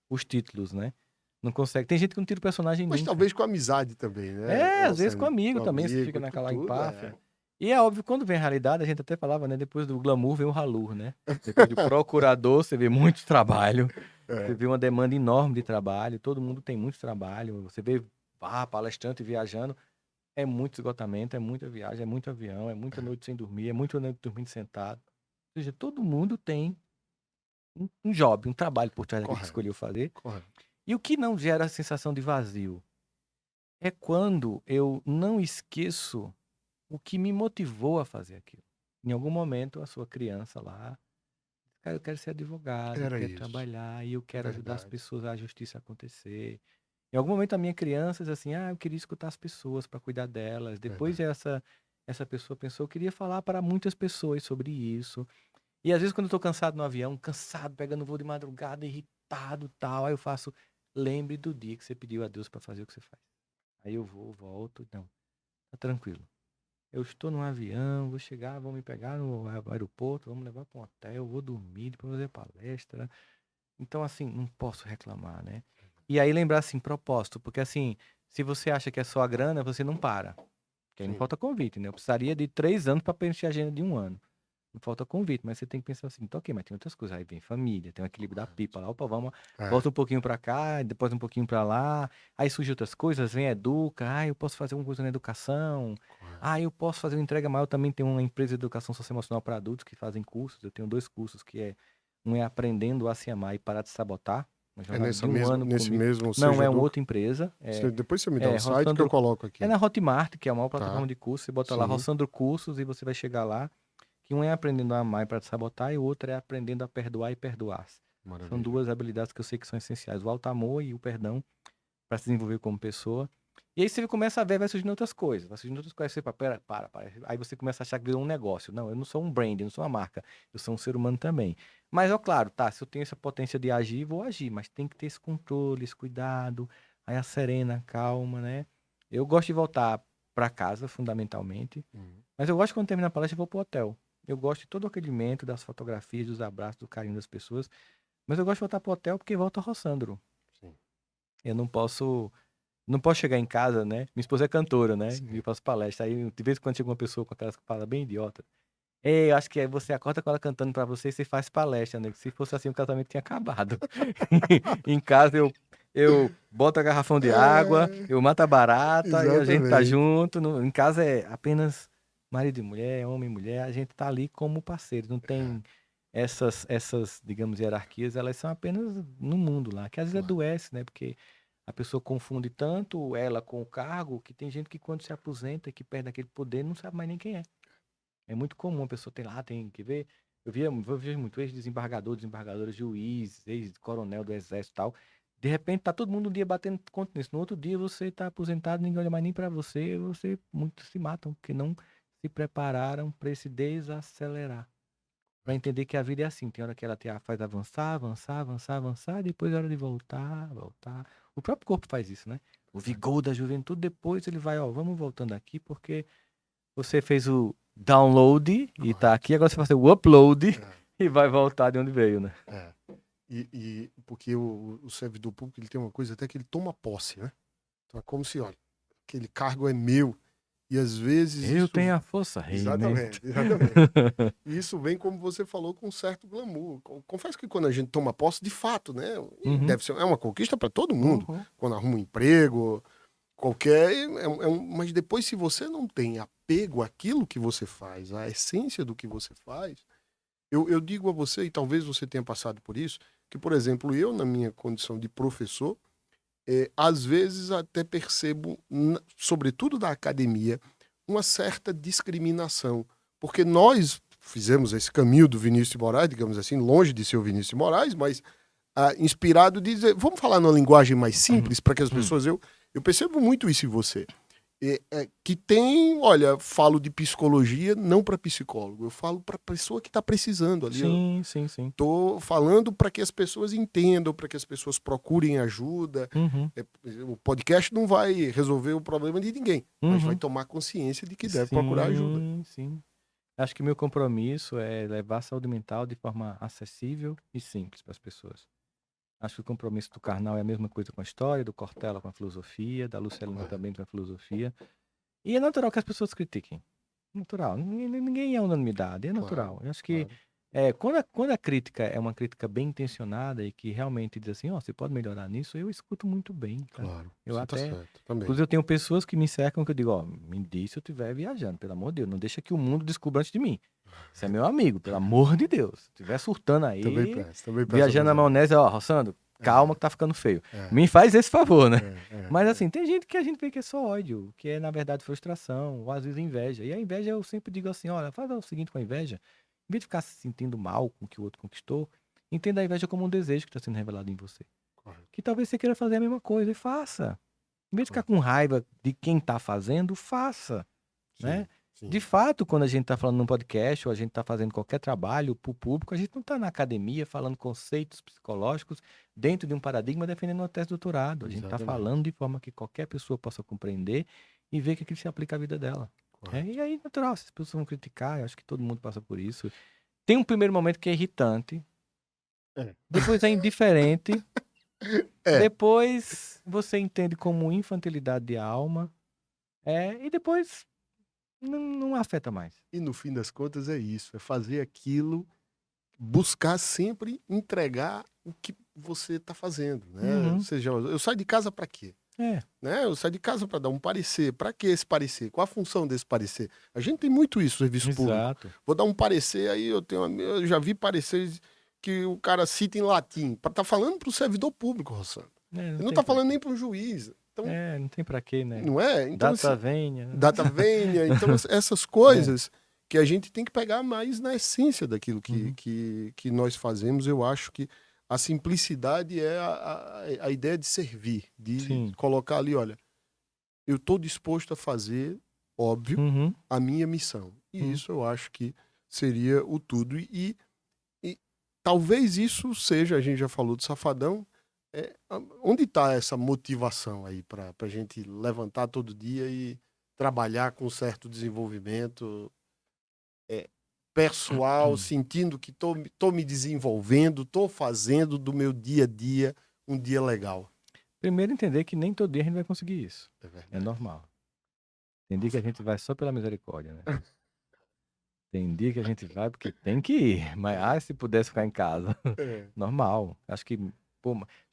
Speaker 3: os títulos, né? Não consegue. Tem gente que não tira o personagem
Speaker 2: Mas
Speaker 3: nunca.
Speaker 2: talvez com amizade também, né?
Speaker 3: Às vezes com amigo também, você fica naquela empáfia. E é óbvio, quando vem a realidade, a gente até falava, né? Depois do glamour vem o ralur, né? Depois do procurador, você vê muito trabalho. Você vê uma demanda enorme de trabalho. Todo mundo tem muito trabalho. Você vê palestrante viajando. É muito esgotamento, é muita viagem, é muito avião, é muita noite sem dormir, é muita noite dormindo sentado. Ou seja, todo mundo tem um job, um trabalho por trás daquilo que escolheu fazer.
Speaker 2: Correto.
Speaker 3: E o que não gera a sensação de vazio é quando eu não esqueço o que me motivou a fazer aquilo. Em algum momento, a sua criança lá, Cara, eu quero ser advogado, eu
Speaker 2: Era
Speaker 3: quero
Speaker 2: isso.
Speaker 3: trabalhar e eu quero ajudar as
Speaker 2: Verdade.
Speaker 3: pessoas a justiça acontecer. Em algum momento a minha criança diz assim, eu queria escutar as pessoas para cuidar delas. Depois
Speaker 2: Verdade.
Speaker 3: essa pessoa pensou, eu queria falar para muitas pessoas sobre isso. E às vezes quando eu tô cansado no avião, cansado, pegando voo de madrugada, irritado, tal, aí eu faço, lembre do dia que você pediu a Deus para fazer o que você faz. Aí eu vou, volto, não, tá tranquilo. Eu estou num avião, vou chegar, vão me pegar no aeroporto, vamos levar para um hotel, vou dormir, depois fazer palestra. Então, assim, não posso reclamar, né? E aí lembrar, assim, propósito, porque assim, se você acha que é só a grana, você não para. Porque aí não
Speaker 2: Sim.
Speaker 3: falta convite, né? Eu precisaria de 3 anos para preencher a agenda de 1 ano. Não falta convite, mas você tem que pensar assim, tá ok, mas tem outras coisas. Aí vem família, tem o equilíbrio da pipa lá, opa, vamos, volta um pouquinho pra cá, depois um pouquinho pra lá. Aí surgem outras coisas, vem educa, eu posso fazer alguma coisa na educação.
Speaker 2: Correto.
Speaker 3: Eu posso fazer uma entrega maior. Eu também tenho uma empresa de educação socioemocional para adultos que fazem cursos. Eu tenho 2 cursos um é Aprendendo a Se Amar e Parar de Sabotar. Uma
Speaker 2: É
Speaker 3: jornada de 1 ano
Speaker 2: nesse
Speaker 3: comigo.
Speaker 2: mesmo
Speaker 3: Não,
Speaker 2: Seja
Speaker 3: é uma
Speaker 2: Educa.
Speaker 3: outra empresa.
Speaker 2: Depois você me dá
Speaker 3: É
Speaker 2: o site que eu
Speaker 3: Rossandro,
Speaker 2: coloco
Speaker 3: é
Speaker 2: aqui.
Speaker 3: na Hotmart, que é a maior plataforma
Speaker 2: Tá.
Speaker 3: de cursos. Você bota lá
Speaker 2: Sim.
Speaker 3: Rossandro Cursos e você vai chegar lá. Que um é Aprendendo a Amar e Parar de Sabotar e o outro é Aprendendo a Perdoar e Perdoar-se. São
Speaker 2: Maravilha.
Speaker 3: 2 habilidades que eu sei que são essenciais. O alto amor e o perdão para se desenvolver como pessoa. E aí você começa a ver, vai surgindo outras coisas. Vai surgindo outras coisas. Você fala, para. Aí você começa a achar que virou um negócio. Não, eu não sou um brand, eu não sou uma marca. Eu sou um ser humano também. Mas, claro, tá, se eu tenho essa potência de agir, vou agir. Mas tem que ter esse controle, esse cuidado. Aí a serena, calma, né? Eu gosto de voltar para casa, fundamentalmente. Mas eu gosto, quando termina a palestra, eu vou pro hotel. Eu gosto de todo o acolhimento, das fotografias, dos abraços, do carinho das pessoas. Mas eu gosto de voltar pro hotel porque volta Rossandro.
Speaker 2: Sim.
Speaker 3: Eu não posso chegar em casa, né? Minha esposa é cantora, né?
Speaker 2: Sim.
Speaker 3: E eu faço palestra. Aí, de vez em quando chega uma pessoa com aquelas palavras bem idiota. Eu acho que aí você acorda com ela cantando pra você e você faz palestra, né? Se fosse assim, o casamento tinha acabado. Em casa eu boto a garrafão de água, eu mato a barata e a gente tá
Speaker 2: Exatamente.
Speaker 3: junto. Em casa é apenas marido e mulher, homem e mulher. A gente tá ali como parceiro. Não tem essas, digamos, hierarquias. Elas são apenas no mundo lá. Que às vezes
Speaker 2: Claro.
Speaker 3: adoece, né? Porque a pessoa confunde tanto ela com o cargo que tem gente que, quando se aposenta, que perde aquele poder, não sabe mais nem quem é. É muito comum, a pessoa tem que ver. Eu vejo muito ex-desembargador, desembargadora, juiz, ex-coronel do exército e tal. De repente tá todo mundo um dia batendo conta nisso. No outro dia você tá aposentado, ninguém olha mais nem pra você, muitos se matam, porque não se prepararam para esse desacelerar. Para entender que a vida é assim, tem hora que ela faz avançar, depois é hora de voltar. O próprio corpo faz isso, né? O vigor da juventude, depois ele vai, vamos voltando aqui, porque você fez o download e tá aqui, agora você vai fazer o upload e vai voltar de onde veio, né?
Speaker 2: Porque o servidor público, ele tem uma coisa até que ele toma posse, né? Então é como se, olha, aquele cargo é meu. E às vezes
Speaker 3: Eu
Speaker 2: isso...
Speaker 3: tenho a força reina.
Speaker 2: Exatamente. E isso vem, como você falou, com um certo glamour. Confesso que quando a gente toma posse, de fato, né? Deve ser, é uma conquista para todo mundo. Quando arruma um emprego, qualquer... mas depois, se você não tem apego àquilo que você faz, à essência do que você faz, eu digo a você, e talvez você tenha passado por isso, que, por exemplo, eu, na minha condição de professor, às vezes até percebo, sobretudo da academia, uma certa discriminação. Porque nós fizemos esse caminho do Vinícius de Moraes, digamos assim, longe de ser o Vinícius de Moraes, mas inspirado de dizer, vamos falar numa linguagem mais simples para que as pessoas... Eu percebo muito isso em você. Que tem, olha, falo de psicologia não para psicólogo, eu falo para pessoa que está precisando ali.
Speaker 3: Sim.
Speaker 2: Estou falando para que as pessoas entendam, para que as pessoas procurem ajuda. O podcast não vai resolver o problema de ninguém, mas vai tomar consciência de que deve procurar ajuda.
Speaker 3: Sim. Acho que meu compromisso é levar a saúde mental de forma acessível e simples para as pessoas. Acho que o compromisso do Karnal é a mesma coisa com a história, do Cortella com a filosofia, da Lucélina também com a filosofia. E é natural que as pessoas critiquem. Natural. Ninguém é unanimidade, é natural. Eu acho que quando a crítica é uma crítica bem intencionada e que realmente diz assim, você pode melhorar nisso, eu escuto muito bem. Tá?
Speaker 2: Claro,
Speaker 3: eu
Speaker 2: você
Speaker 3: até,
Speaker 2: tá certo, também.
Speaker 3: Inclusive eu tenho pessoas que me cercam que eu digo, me diz se eu estiver viajando, pelo amor de Deus, não deixa que o mundo descubra antes de mim. Você é meu amigo, pelo amor de Deus. Se estiver surtando aí,
Speaker 2: também peço
Speaker 3: viajando na maionese, Rossandro, calma que tá ficando feio.
Speaker 2: É.
Speaker 3: Me faz esse favor, né? Mas assim, tem gente que a gente vê que é só ódio, que é na verdade frustração, ou às vezes inveja. E a inveja eu sempre digo assim, olha, faz o seguinte com a inveja, Em vez de ficar se sentindo mal com o que o outro conquistou, entenda a inveja como um desejo que está sendo revelado em você.
Speaker 2: Correto.
Speaker 3: Que talvez você queira fazer a mesma coisa e faça. Em vez de ficar
Speaker 2: Correto.
Speaker 3: com raiva de quem está fazendo, faça. Né?
Speaker 2: Sim.
Speaker 3: De fato, quando a gente está falando num podcast ou a gente está fazendo qualquer trabalho para o público, a gente não está na academia falando conceitos psicológicos dentro de um paradigma defendendo uma tese de doutorado. A gente está
Speaker 2: Exatamente.
Speaker 3: falando de forma que qualquer pessoa possa compreender e ver que aquilo se aplica à vida dela.
Speaker 2: Correto.
Speaker 3: E aí, natural, se as pessoas vão criticar, eu acho que todo mundo passa por isso. Tem um primeiro momento que é irritante,
Speaker 2: É.
Speaker 3: depois é indiferente,
Speaker 2: É.
Speaker 3: depois você entende como infantilidade de alma, e depois não afeta mais.
Speaker 2: E no fim das contas é isso, é fazer aquilo, buscar sempre entregar o que você está fazendo, né?
Speaker 3: Uhum.
Speaker 2: Ou seja, eu saio de casa para quê? Né? Eu saio de casa para dar um parecer. Para que esse parecer? Qual a função desse parecer? A gente tem muito isso no serviço público.
Speaker 3: Exato.
Speaker 2: Vou dar um parecer, aí eu já vi pareceres que o cara cita em latim, para estar falando para o servidor público, Rossano. Ele não está falando nem para um juiz. Então,
Speaker 3: não tem para quê, né?
Speaker 2: não é? Então,
Speaker 3: Data vênia.
Speaker 2: data vênia. Então, essas coisas que a gente tem que pegar mais na essência daquilo que nós fazemos. Eu acho que a simplicidade é a ideia de servir, de colocar ali, olha, eu estou disposto a fazer, óbvio, a minha missão. E isso eu acho que seria o tudo. E talvez isso seja, a gente já falou do Safadão, onde está essa motivação aí para a gente levantar todo dia e trabalhar com certo desenvolvimento pessoal, sentindo que tô me desenvolvendo, tô fazendo do meu dia a dia um dia legal?
Speaker 3: Primeiro, entender que nem todo dia a gente vai conseguir isso.
Speaker 2: É verdade.
Speaker 3: É normal. Tem dia que a gente vai só pela misericórdia, né? Tem dia que a gente vai porque tem que ir. Mas, se pudesse ficar em casa. Normal. Acho que,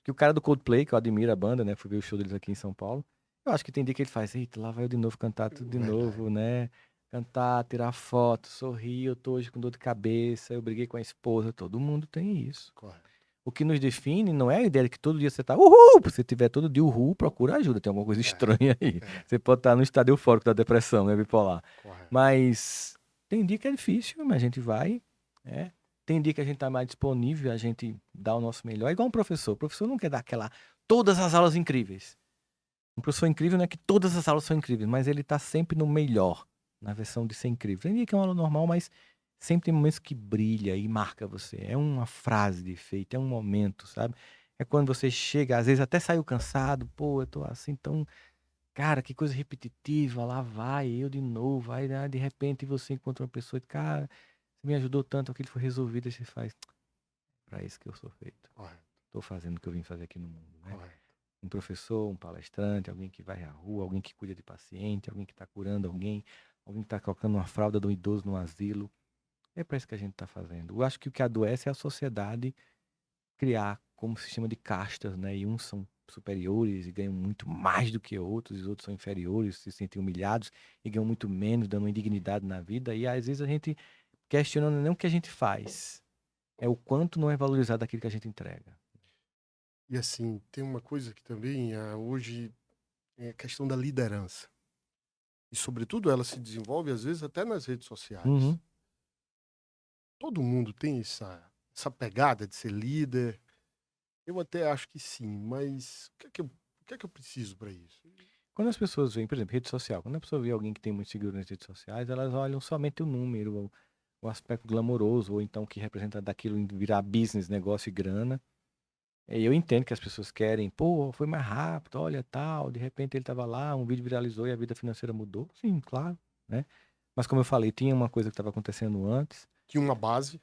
Speaker 3: que o cara do Coldplay, que eu admiro a banda, né? Fui ver o show deles aqui em São Paulo. Eu acho que tem dia que ele faz, eita, lá vai eu de novo cantar tudo de novo, né? Cantar, tirar foto, sorrir, eu tô hoje com dor de cabeça, eu briguei com a esposa, todo mundo tem isso.
Speaker 2: Correto.
Speaker 3: O que nos define não é a ideia de que todo dia você tá uhul, se tiver todo dia uhul, procura ajuda, tem alguma coisa estranha aí. Você pode estar no estado eufórico da depressão, né, bipolar.
Speaker 2: Correto.
Speaker 3: Mas tem dia que é difícil, mas a gente vai, Tem dia que a gente tá mais disponível, a gente dá o nosso melhor. É igual um professor. O professor não quer dar todas as aulas incríveis. Um professor incrível não é que todas as aulas são incríveis, mas ele tá sempre no melhor, na versão de ser incrível. Tem dia que é uma aula normal, mas sempre tem momentos que brilha e marca você. É uma frase de efeito, é um momento, sabe? É quando você chega, às vezes até saiu cansado, pô, eu tô assim tão... Cara, que coisa repetitiva, lá vai eu de novo. Aí de repente você encontra uma pessoa e, cara, você me ajudou tanto, aquilo foi resolvido, e você faz, pra isso que eu sou feito.
Speaker 2: Correto.
Speaker 3: Tô fazendo o que eu vim fazer aqui no mundo, né?
Speaker 2: Correto.
Speaker 3: Um professor, um palestrante, alguém que vai à rua, alguém que cuida de paciente, alguém que está curando alguém que está colocando uma fralda de um idoso no asilo. É para isso que a gente está fazendo. Eu acho que o que adoece é a sociedade criar como sistema de castas, né? E uns são superiores e ganham muito mais do que outros, e os outros são inferiores, se sentem humilhados e ganham muito menos, dando uma indignidade na vida. E às vezes a gente questiona não o que a gente faz, é o quanto não é valorizado aquilo que a gente entrega.
Speaker 2: E assim, tem uma coisa que também hoje é a questão da liderança. E sobretudo ela se desenvolve às vezes até nas redes sociais. Todo mundo tem essa pegada de ser líder. Eu até acho que sim, mas o que é que eu preciso para isso?
Speaker 3: Quando as pessoas veem, por exemplo, rede social, quando a pessoa vê alguém que tem muito seguidor nas redes sociais, elas olham somente o número, o aspecto glamouroso, ou então o que representa daquilo virar business, negócio e grana. E eu entendo que as pessoas querem, pô, foi mais rápido, olha tal, de repente ele estava lá, um vídeo viralizou e a vida financeira mudou. Sim, claro, né? Mas como eu falei, tinha uma coisa que estava acontecendo antes.
Speaker 2: Tinha uma base.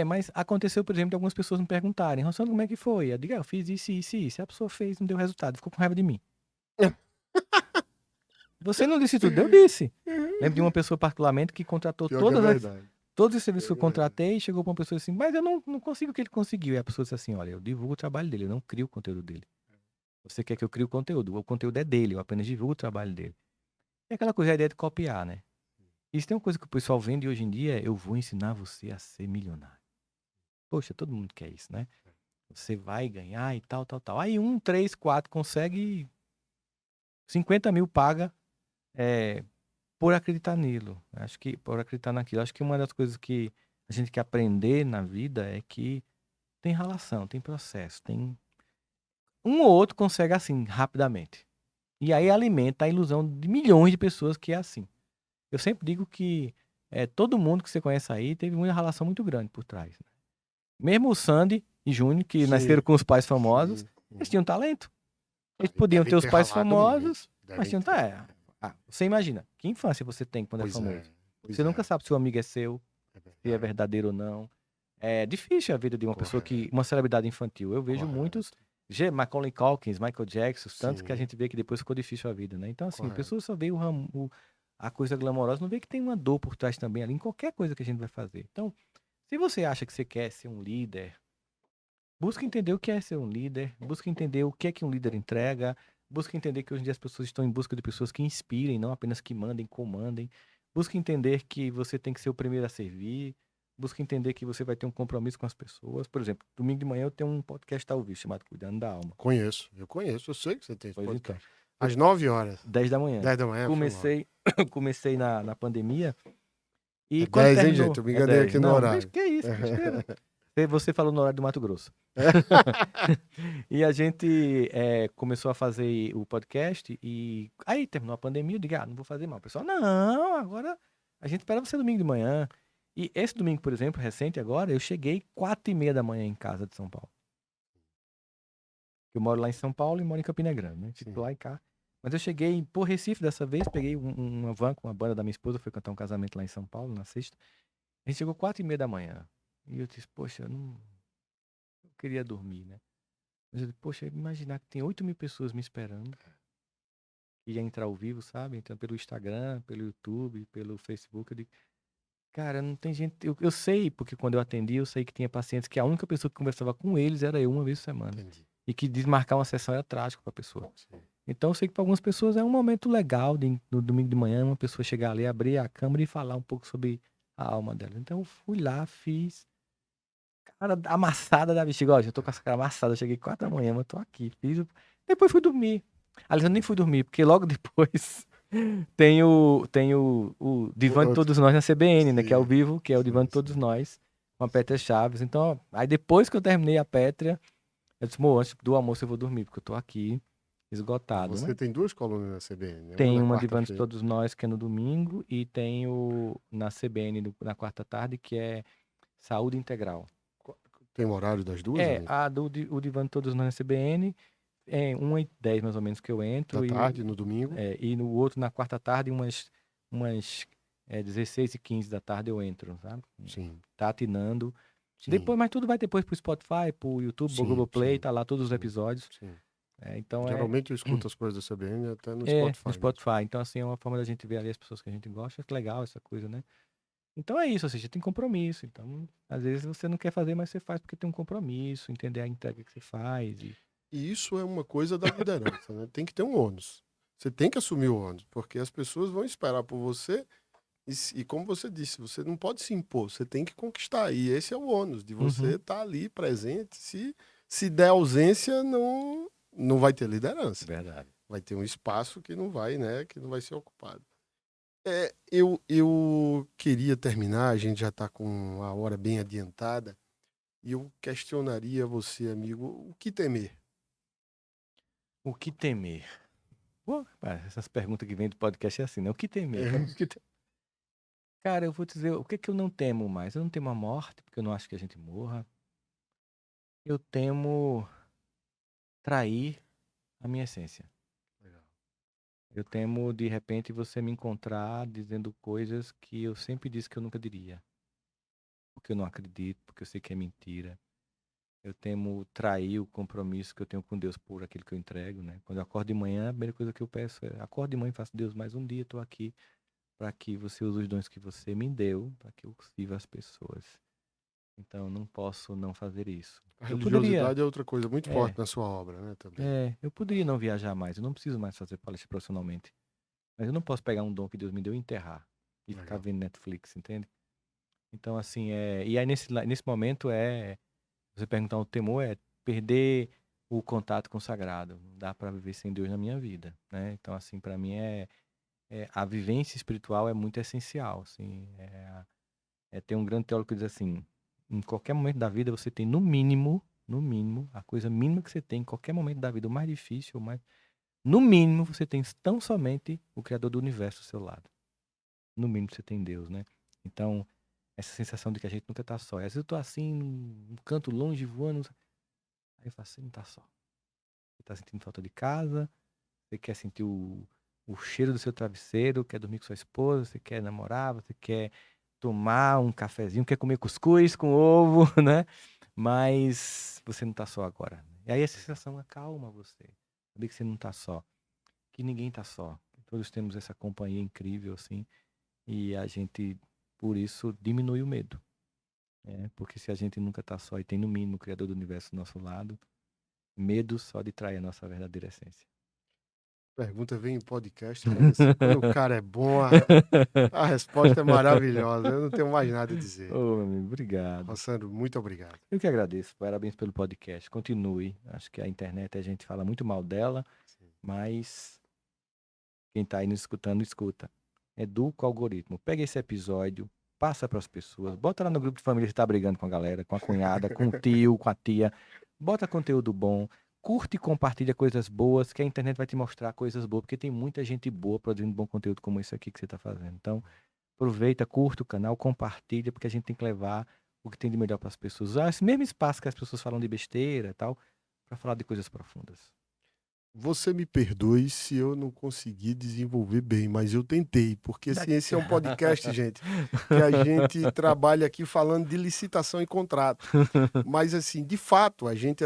Speaker 3: Mas aconteceu, por exemplo, de algumas pessoas me perguntarem, Rossano, como é que foi? Eu digo, eu fiz isso, isso e isso. A pessoa fez, não deu resultado, ficou com raiva de mim. Você não disse tudo, eu disse. Lembro de uma pessoa particularmente que contratou todos os serviços que eu contratei e chegou para uma pessoa assim, mas eu não consigo o que ele conseguiu. E a pessoa disse assim, olha, eu divulgo o trabalho dele, eu não crio o conteúdo dele. Você quer que eu crie o conteúdo é dele, eu apenas divulgo o trabalho dele. É aquela coisa, a ideia de copiar, né? Isso tem uma coisa que o pessoal vende hoje em dia, eu vou ensinar você a ser milionário. Poxa, todo mundo quer isso, né? Você vai ganhar e tal, tal, tal. Aí 1, 3, 4 consegue 50 mil paga por acreditar nilo. Acho que por acreditar naquilo. Acho que uma das coisas que a gente quer aprender na vida é que tem relação, tem processo, tem... Um ou outro consegue assim, rapidamente. E aí alimenta a ilusão de milhões de pessoas que é assim. Eu sempre digo que todo mundo que você conhece aí teve uma relação muito grande por trás, né? Mesmo o Sandy e Júnior, que nasceram
Speaker 2: Sim,
Speaker 3: com os pais famosos,
Speaker 2: sim.
Speaker 3: eles tinham talento. Eles
Speaker 2: Aí
Speaker 3: podiam
Speaker 2: devem
Speaker 3: ter os
Speaker 2: ter
Speaker 3: pais
Speaker 2: ralado muito.
Speaker 3: famosos, mas
Speaker 2: Devem
Speaker 3: tinham
Speaker 2: ter.
Speaker 3: talento. Você imagina, que infância você tem quando é
Speaker 2: Pois
Speaker 3: famoso?
Speaker 2: é. Pois
Speaker 3: Você nunca
Speaker 2: é.
Speaker 3: sabe se o amigo é seu,
Speaker 2: É
Speaker 3: se é
Speaker 2: verdade.
Speaker 3: verdadeiro ou não. É difícil a vida de uma pessoa
Speaker 2: Correto.
Speaker 3: uma celebridade infantil. Eu vejo muitos,
Speaker 2: Correto.
Speaker 3: Macaulay Culkin, Michael Jackson, tantos que a
Speaker 2: Sim,
Speaker 3: gente vê que depois ficou difícil a vida, né? Então, assim, a
Speaker 2: correto.
Speaker 3: pessoa só vê a coisa glamourosa, não vê que tem uma dor por trás também ali, em qualquer coisa que a gente vai fazer. Então, se você acha que você quer ser um líder, busca entender o que é ser um líder, busca entender o que é que um líder entrega, busca entender que hoje em dia as pessoas estão em busca de pessoas que inspirem, não apenas que mandem, comandem. Busca entender que você tem que ser o primeiro a servir. Busca entender que você vai ter um compromisso com as pessoas. Por exemplo, domingo de manhã eu tenho um podcast ao vivo chamado Cuidando da Alma.
Speaker 2: Eu sei que você tem esse
Speaker 3: Pois então,
Speaker 2: podcast. Às 9 horas,
Speaker 3: 10 da manhã.
Speaker 2: 10 da manhã, foi mal.
Speaker 3: Comecei na pandemia e
Speaker 2: É
Speaker 3: quando
Speaker 2: 10, hein,
Speaker 3: terminou...
Speaker 2: gente? Eu me
Speaker 3: É
Speaker 2: enganei
Speaker 3: 10.
Speaker 2: aqui no
Speaker 3: Não, mas
Speaker 2: horário.
Speaker 3: que isso, besteira. Você falou no horário do Mato Grosso. E a gente começou a fazer o podcast e aí terminou a pandemia, eu digo, não vou fazer mal. O pessoal, não, agora a gente espera você domingo de manhã. E esse domingo, por exemplo, recente agora, eu cheguei 4h30 da manhã em casa de São Paulo. Eu moro lá em São Paulo e moro em Campina Grande, né? Fico
Speaker 2: Sim.
Speaker 3: lá e cá. Mas eu cheguei por Recife dessa vez, peguei uma van com a banda da minha esposa, fui cantar um casamento lá em São Paulo, na sexta. A gente chegou 4h30 da manhã. E eu disse, poxa, eu queria dormir, né? Mas eu disse, poxa, imaginar que tem 8.000 pessoas me esperando. Que ia entrar ao vivo, sabe? Então, pelo Instagram, pelo YouTube, pelo Facebook. Eu digo, cara, não tem gente. Eu sei, porque quando eu atendi, eu sei que tinha pacientes que a única pessoa que conversava com eles era eu uma vez por semana.
Speaker 2: Entendi.
Speaker 3: E que desmarcar uma sessão era trágico pra pessoa.
Speaker 2: Sim.
Speaker 3: Então, eu sei que para algumas pessoas é um momento legal no domingo de manhã, uma pessoa chegar ali, abrir a câmera e falar um pouco sobre a alma dela. Então, eu fui lá, fiz. Cara amassada da bexiga. Ó, já tô com essa cara amassada. Eu cheguei 4 da manhã, mas tô aqui. Depois fui dormir. Aliás, eu nem fui dormir, porque logo depois tem o Divã de
Speaker 2: Outro.
Speaker 3: Todos Nós na CBN, né? Que é ao
Speaker 2: Sim,
Speaker 3: vivo, que é o Divã
Speaker 2: sim,
Speaker 3: de Todos
Speaker 2: sim.
Speaker 3: Nós, com a Pétria Chaves. Então, aí depois que eu terminei a Pétria, eu disse, antes do almoço eu vou dormir, porque eu tô aqui esgotado,
Speaker 2: Você
Speaker 3: né?
Speaker 2: tem 2 colunas na CBN,
Speaker 3: Tem
Speaker 2: na
Speaker 3: uma Divã de
Speaker 2: quarta-feira.
Speaker 3: Todos Nós, que é no domingo, e tem na CBN, na quarta tarde, que é Saúde Integral.
Speaker 2: Tem o horário das duas, amigo?
Speaker 3: O Divã de Todos Nós na CBN, 1h10 mais ou menos que eu entro.
Speaker 2: Da tarde, no domingo?
Speaker 3: E no outro, na quarta tarde, umas 16h15 da tarde eu entro, sabe?
Speaker 2: Sim.
Speaker 3: Tá atinando.
Speaker 2: Sim.
Speaker 3: Depois, mas tudo vai depois pro Spotify, pro YouTube, pro
Speaker 2: Sim,
Speaker 3: Globoplay,
Speaker 2: sim,
Speaker 3: tá lá todos os
Speaker 2: sim,
Speaker 3: episódios.
Speaker 2: sim.
Speaker 3: Então
Speaker 2: Geralmente eu escuto as coisas da CBN até no
Speaker 3: no
Speaker 2: Spotify. Né?
Speaker 3: Spotify. Então, assim, é uma forma da gente ver ali as pessoas que a gente gosta. Que legal essa coisa, né? Então é isso, ou seja, tem compromisso. Então, às vezes você não quer fazer, mas você faz porque tem um compromisso, entender a entrega que você faz.
Speaker 2: E isso é uma coisa da liderança, né? Tem que ter um ônus. Você tem que assumir o ônus, porque as pessoas vão esperar por você e como você disse, você não pode se impor, você tem que conquistar. E esse é o ônus, de você estar ali presente. Se der ausência, não vai ter liderança.
Speaker 3: Verdade.
Speaker 2: Vai ter um espaço que não vai, né, que não vai ser ocupado. Eu queria terminar, a gente já está com a hora bem adiantada, e eu questionaria você, amigo, o que temer?
Speaker 3: O que temer? Pô, essas perguntas que vêm do podcast é assim, né? O que temer? Cara, eu vou dizer, o que é que eu não temo mais? Eu não temo a morte, porque eu não acho que a gente morra. Eu temo trair a minha essência.
Speaker 2: Legal.
Speaker 3: Eu temo, de repente, você me encontrar dizendo coisas que eu sempre disse que eu nunca diria. Porque eu não acredito, porque eu sei que é mentira. Eu temo trair o compromisso que eu tenho com Deus por aquilo que eu entrego, né? Quando eu acordo de manhã, a primeira coisa que eu peço é: acordo de manhã e faço, Deus, mais um dia estou aqui para que você use os dons que você me deu, para que eu sirva as pessoas. Então, eu não posso não fazer isso.
Speaker 2: A
Speaker 3: Eu poderia,
Speaker 2: religiosidade é outra coisa muito forte na sua obra, né, também.
Speaker 3: eu poderia não viajar mais, eu não preciso mais fazer palestra profissionalmente. Mas eu não posso pegar um dom que Deus me deu e enterrar e ficar
Speaker 2: Legal.
Speaker 3: vendo Netflix, entende? Então, assim, e aí nesse momento você perguntar o temor é perder o contato com o sagrado. Não dá para viver sem Deus na minha vida, né? Então, assim, para mim a vivência espiritual é muito essencial, assim, Tem um grande teólogo que diz assim, em qualquer momento da vida você tem no mínimo, a coisa mínima que você tem em qualquer momento da vida, o mais difícil, no mínimo você tem tão somente o Criador do universo ao seu lado. No mínimo você tem Deus, né? Então, essa sensação de que a gente nunca tá só. Às vezes eu tô assim, num canto longe, voando, aí eu falo, você não tá só. Você tá sentindo falta de casa, você quer sentir o cheiro do seu travesseiro, quer dormir com sua esposa, você quer namorar, você quer tomar um cafezinho, quer comer cuscuz com ovo, né? Mas você não tá só agora. E aí essa sensação acalma você. Saber que você não tá só. Que ninguém tá só. Todos temos essa companhia incrível, assim. E a gente, por isso, diminui o medo. Porque se a gente nunca tá só e tem no mínimo o Criador do Universo do nosso lado, medo só distrai a nossa verdadeira essência.
Speaker 2: Pergunta vem em podcast, mas assim, quando o cara é bom, a resposta é maravilhosa. Eu não tenho mais nada a dizer.
Speaker 3: Ô, meu amigo, obrigado.
Speaker 2: Rossandro, muito obrigado.
Speaker 3: Eu que agradeço. Parabéns pelo podcast. Continue. Acho que a internet, a gente fala muito mal dela, mas quem tá aí nos escutando, escuta. Educa o algoritmo. Pega esse episódio, passa para as pessoas, bota lá no grupo de família que tá brigando com a galera, com a cunhada, com o tio, com a tia. Bota conteúdo bom. Curte e compartilha coisas boas, que a internet vai te mostrar coisas boas, porque tem muita gente boa produzindo bom conteúdo como esse aqui que você está fazendo. Então, aproveita, curta o canal, compartilha, porque a gente tem que levar o que tem de melhor para as pessoas. Usar esse mesmo espaço que as pessoas falam de besteira e tal, para falar de coisas profundas.
Speaker 2: Você me perdoe se eu não consegui desenvolver bem, mas eu tentei, porque assim, esse é um podcast, gente, que a gente trabalha aqui falando de licitação e contrato. Mas assim, de fato, a gente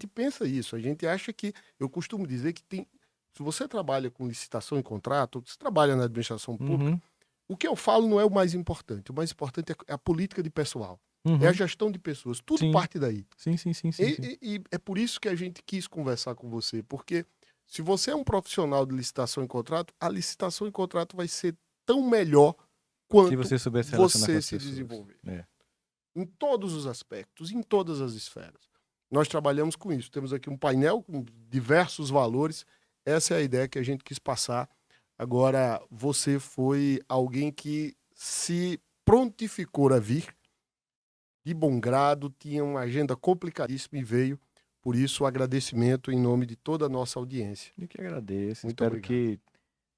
Speaker 2: pensa isso, a gente acha que, eu costumo dizer que se você trabalha com licitação e contrato, ou você trabalha na administração pública, o que eu falo não é o mais importante é a política de pessoal. É a gestão de pessoas, tudo parte daí.
Speaker 3: Sim.
Speaker 2: E é por isso que a gente quis conversar com você, porque se você é um profissional de licitação e contrato, a licitação e contrato vai ser tão melhor quanto
Speaker 3: se você souber se
Speaker 2: você se desenvolver. Em todos os aspectos, em todas as esferas. Nós trabalhamos com isso. Temos aqui um painel com diversos valores. Essa é a ideia que a gente quis passar. Agora, você foi alguém que se prontificou a vir de bom grado, tinha uma agenda complicadíssima e veio. Por isso, o agradecimento em nome de toda a nossa audiência.
Speaker 3: Eu que agradeço.
Speaker 2: Muito
Speaker 3: Espero
Speaker 2: obrigado.
Speaker 3: que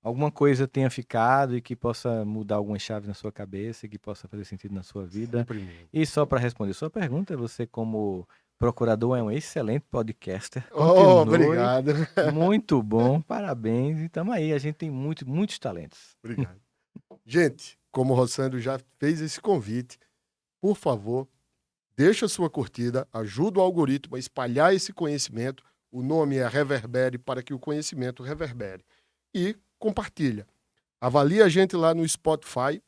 Speaker 3: alguma coisa tenha ficado e que possa mudar algumas chaves na sua cabeça e que possa fazer sentido na sua vida. E só para responder sua pergunta, você como procurador é um excelente podcaster.
Speaker 2: Obrigado.
Speaker 3: Muito bom, parabéns. E estamos aí, a gente tem muitos talentos.
Speaker 2: Obrigado. Gente, como o Rossandro já fez esse convite, por favor, deixa a sua curtida, ajuda o algoritmo a espalhar esse conhecimento. O nome é Reverbere para que o conhecimento reverbere. E compartilha. Avalie a gente lá no Spotify,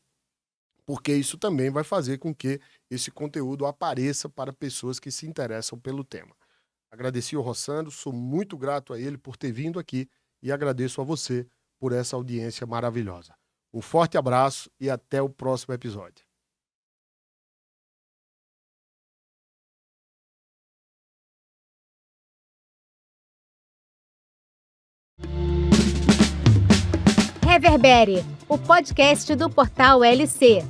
Speaker 2: porque isso também vai fazer com que esse conteúdo apareça para pessoas que se interessam pelo tema. Agradeci ao Rossandro, sou muito grato a ele por ter vindo aqui e agradeço a você por essa audiência maravilhosa. Um forte abraço e até o próximo episódio.
Speaker 1: Reverbere, o podcast do Portal LC.